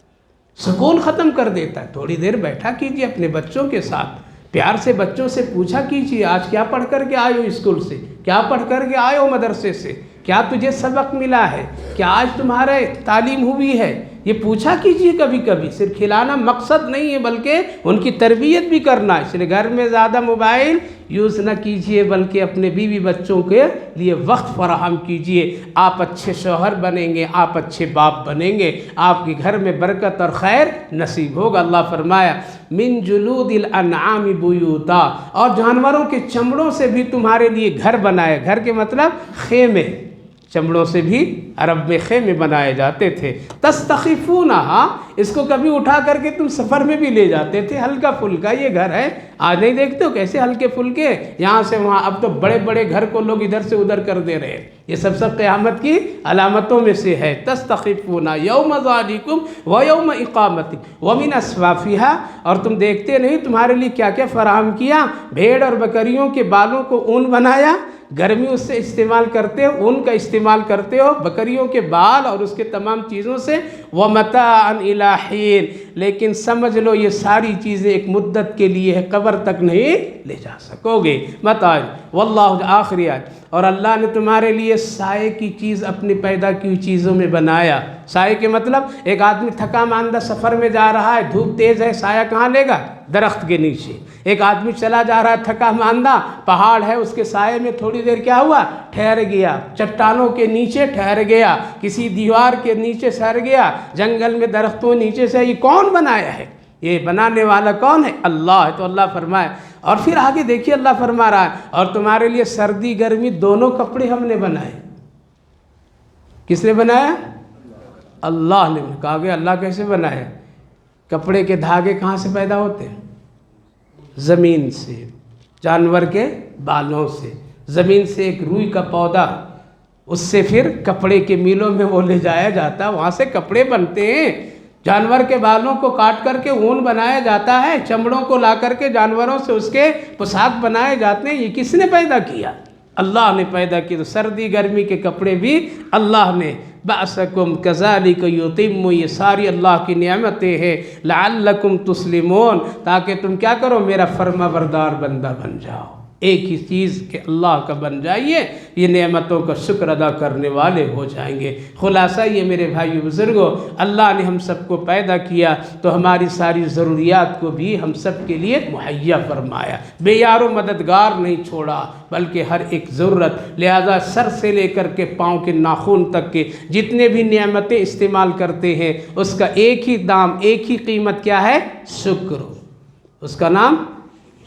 سکون ختم کر دیتا ہے۔ تھوڑی دیر بیٹھا کیجئے اپنے بچوں کے ساتھ، پیار سے بچوں سے پوچھا کیجئے آج کیا پڑھ کر کے آئے ہو اسکول سے، کیا پڑھ کر کے آئے ہو مدرسے سے، کیا تجھے سبق ملا ہے، کیا آج تمہارے تعلیم ہوئی ہے، یہ پوچھا کیجئے کبھی کبھی۔ صرف کھلانا مقصد نہیں ہے بلکہ ان کی تربیت بھی کرنا ہے، اس لیے گھر میں زیادہ موبائل یوز نہ کیجئے بلکہ اپنے بیوی بچوں کے لیے وقت فراہم کیجئے۔ آپ اچھے شوہر بنیں گے، آپ اچھے باپ بنیں گے، آپ کے گھر میں برکت اور خیر نصیب ہوگا۔ اللہ فرمایا من جلود الانعام بیوتا، اور جانوروں کے چمڑوں سے بھی تمہارے لیے گھر بنائے، گھر کے مطلب خیمے، چمڑوں سے بھی عرب میں خیمے بنائے جاتے تھے۔ تستخفونہا، اس کو کبھی اٹھا کر کے تم سفر میں بھی لے جاتے تھے، ہلکا پھلکا یہ گھر ہے، آج نہیں دیکھتے ہو کیسے ہلکے پھلکے یہاں سے وہاں، اب تو بڑے بڑے گھر کو لوگ ادھر سے ادھر کر دے رہے ہیں، یہ سب قیامت کی علامتوں میں سے ہے۔ تستخفون یوم ذالکم ویوم اقامتکم ومن اصوافہا، اور تم دیکھتے نہیں تمہارے لیے کیا کیا فراہم کیا، بھیڑ اور بکریوں کے بالوں کو اون بنایا، گرمی اس سے استعمال کرتے ہو، اون کا استعمال کرتے ہو، بکریوں کے بال اور اس کے تمام چیزوں سے، وَمَتَاعًا إِلَىٰ حِينٍ، لیکن سمجھ لو یہ ساری چیزیں ایک مدت کے لیے ہے، قبر تک نہیں لے جا سکو گے۔ متاع واللہ، آخری آیت، اور اللہ نے تمہارے لیے سائے کی چیز اپنی پیدا کی ہوئی چیزوں میں بنایا۔ سائے کے مطلب ایک آدمی تھکا ماندہ سفر میں جا رہا ہے، دھوپ تیز ہے، سایہ کہاں لے گا؟ درخت کے نیچے۔ ایک آدمی چلا جا رہا ہے تھکا ماندہ، پہاڑ ہے اس کے سائے میں تھوڑی دیر کیا ہوا؟ ٹھہر گیا، چٹانوں کے نیچے ٹھہر گیا، کسی دیوار کے نیچے ٹھہر گیا، جنگل میں درختوں نیچے سے۔ یہ کون بنایا ہے؟ یہ بنانے والا کون ہے؟ اللہ ہے۔ تو اللہ فرمائے، اور پھر آگے دیکھیے اللہ فرما رہا ہے اور تمہارے لیے سردی گرمی دونوں کپڑے ہم نے بنائے۔ کس نے بنایا؟ اللہ نے۔ کہا گیا اللہ کیسے بنایا؟ کپڑے کے دھاگے کہاں سے پیدا ہوتے ہیں؟ زمین سے، جانور کے بالوں سے، زمین سے ایک روئی کا پودا، اس سے پھر کپڑے کے میلوں میں وہ لے جایا جاتا، وہاں سے کپڑے بنتے ہیں۔ جانور کے بالوں کو کاٹ کر کے اون بنایا جاتا ہے، چمڑوں کو لا کر کے جانوروں سے اس کے پوشاک بنائے جاتے ہیں۔ یہ کس نے پیدا کیا؟ اللہ نے پیدا کی۔ تو سردی گرمی کے کپڑے بھی اللہ نے۔ بَأْسَكُمْ كَذَلِكَ يُتِمُّ، یہ ساری اللہ کی نعمتیں ہیں، لَعَلَّكُمْ تُسْلِمُونَ، تاکہ تم کیا کرو؟ میرا فرما بردار بندہ بن جاؤ، ایک ہی چیز کہ اللہ کا بن جائیے، یہ نعمتوں کا شکر ادا کرنے والے ہو جائیں گے۔ خلاصہ یہ میرے بھائیو بزرگوں، اللہ نے ہم سب کو پیدا کیا تو ہماری ساری ضروریات کو بھی ہم سب کے لیے مہیا فرمایا، بے یار و مددگار نہیں چھوڑا، بلکہ ہر ایک ضرورت، لہذا سر سے لے کر کے پاؤں کے ناخن تک کے جتنے بھی نعمتیں استعمال کرتے ہیں اس کا ایک ہی دام، ایک ہی قیمت کیا ہے؟ شکر، اس کا نام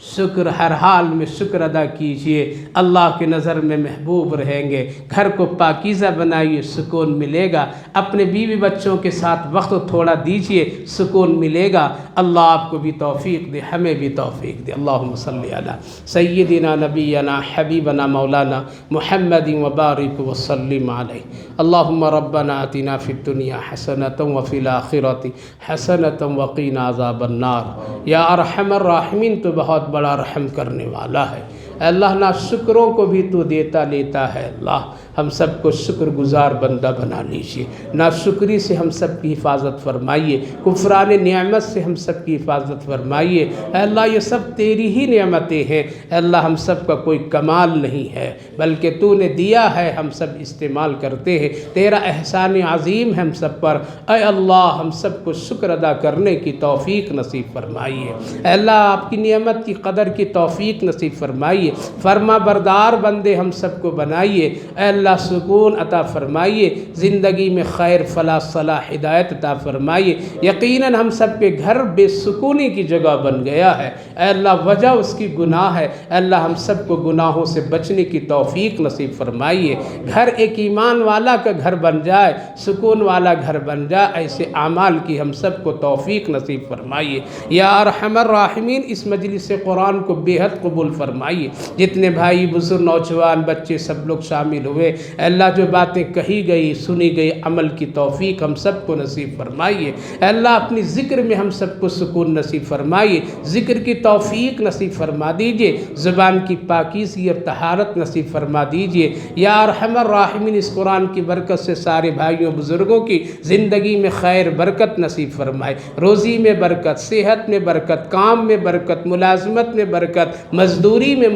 شکر۔ ہر حال میں شکر ادا کیجئے، اللہ کی نظر میں محبوب رہیں گے۔ گھر کو پاکیزہ بنائیے، سکون ملے گا۔ اپنے بیوی بچوں کے ساتھ وقت تھوڑا دیجئے، سکون ملے گا۔ اللہ آپ کو بھی توفیق دے، ہمیں بھی توفیق دے۔ اللہم صلی علی سیدنا نبینا حبیبنا مولانا محمد وبارک وسلم علیہ۔ اللہم ربنا آتنا فی الدنیا حسنۃ وفی الآخرۃ حسنۃ وقنا عذاب النار۔ یا ارحم الراحمین، تو بہت بڑا رحم کرنے والا ہے۔ اے اللہ، نا شکروں کو بھی تو دیتا لیتا ہے۔ اللہ ہم سب کو شکر گزار بندہ بنا لیجئے، نا شکری سے ہم سب کی حفاظت فرمائیے، کفران نعمت سے ہم سب کی حفاظت فرمائیے۔ اے اللہ یہ سب تیری ہی نعمتیں ہیں، اے اللہ ہم سب کا کوئی کمال نہیں ہے بلکہ تو نے دیا ہے، ہم سب استعمال کرتے ہیں، تیرا احسان عظیم ہے ہم سب پر۔ اے اللہ ہم سب کو شکر ادا کرنے کی توفیق نصیب فرمائیے۔ اے اللہ آپ کی نعمت کی قدر کی توفیق نصیب فرمائیے۔ فرمائیے، فرما بردار بندے ہم سب کو بنائیے، اے اللہ سکون عطا فرمائیے، زندگی میں خیر فلاح صلاح ہدایت عطا فرمائیے۔ یقیناً ہم سب کے گھر بے سکونی کی جگہ بن گیا ہے، اے اللہ وجہ اس کی گناہ ہے، اے اللہ ہم سب کو گناہوں سے بچنے کی توفیق نصیب فرمائیے۔ گھر ایک ایمان والا کا گھر بن جائے، سکون والا گھر بن جائے، ایسے اعمال کی ہم سب کو توفیق نصیب فرمائیے۔ یا ارحم الراحمین اس مجلس قرآن کو بے حد قبول فرمائیے، جتنے بھائی بزرگ نوجوان بچے سب لوگ شامل ہوئے، اے اللہ جو باتیں کہی گئی سنی گئی عمل کی توفیق ہم سب کو نصیب فرمائیے۔ اے اللہ اپنی ذکر میں ہم سب کو سکون نصیب فرمائیے، ذکر کی توفیق نصیب فرما دیجئے، زبان کی پاکیزگی اور طہارت نصیب فرما دیجئے۔ یا ارحم الراحمین اس قرآن کی برکت سے سارے بھائیوں بزرگوں کی زندگی میں خیر برکت نصیب فرمائے، روزی میں برکت، صحت میں برکت، کام میں برکت، ملازمت میں برکت، مزدوری میں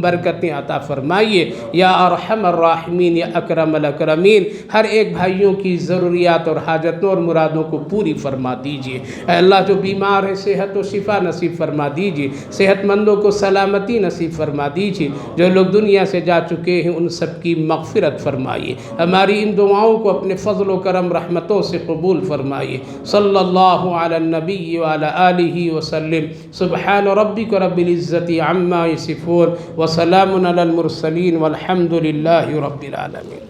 برکتیں عطا فرمائیے۔ یا ارحم الراحمین یا اکرم الاکرمین ہر ایک بھائیوں کی ضروریات اور حاجتوں اور مرادوں کو پوری فرما دیجئے۔ اے اللہ جو بیمار ہے صحت و شفا نصیب فرما دیجئے، صحت مندوں کو سلامتی نصیب فرما دیجئے، جو لوگ دنیا سے جا چکے ہیں ان سب کی مغفرت فرمائیے، ہماری ان دعاؤں کو اپنے فضل و کرم رحمتوں سے قبول فرمائیے۔ صلی اللہ علی النبی وعلی آلہ وسلم۔ سبحان ربک رب العزت عما یصفون وسلام علی المرسلین والحمد للہ رب العالمین۔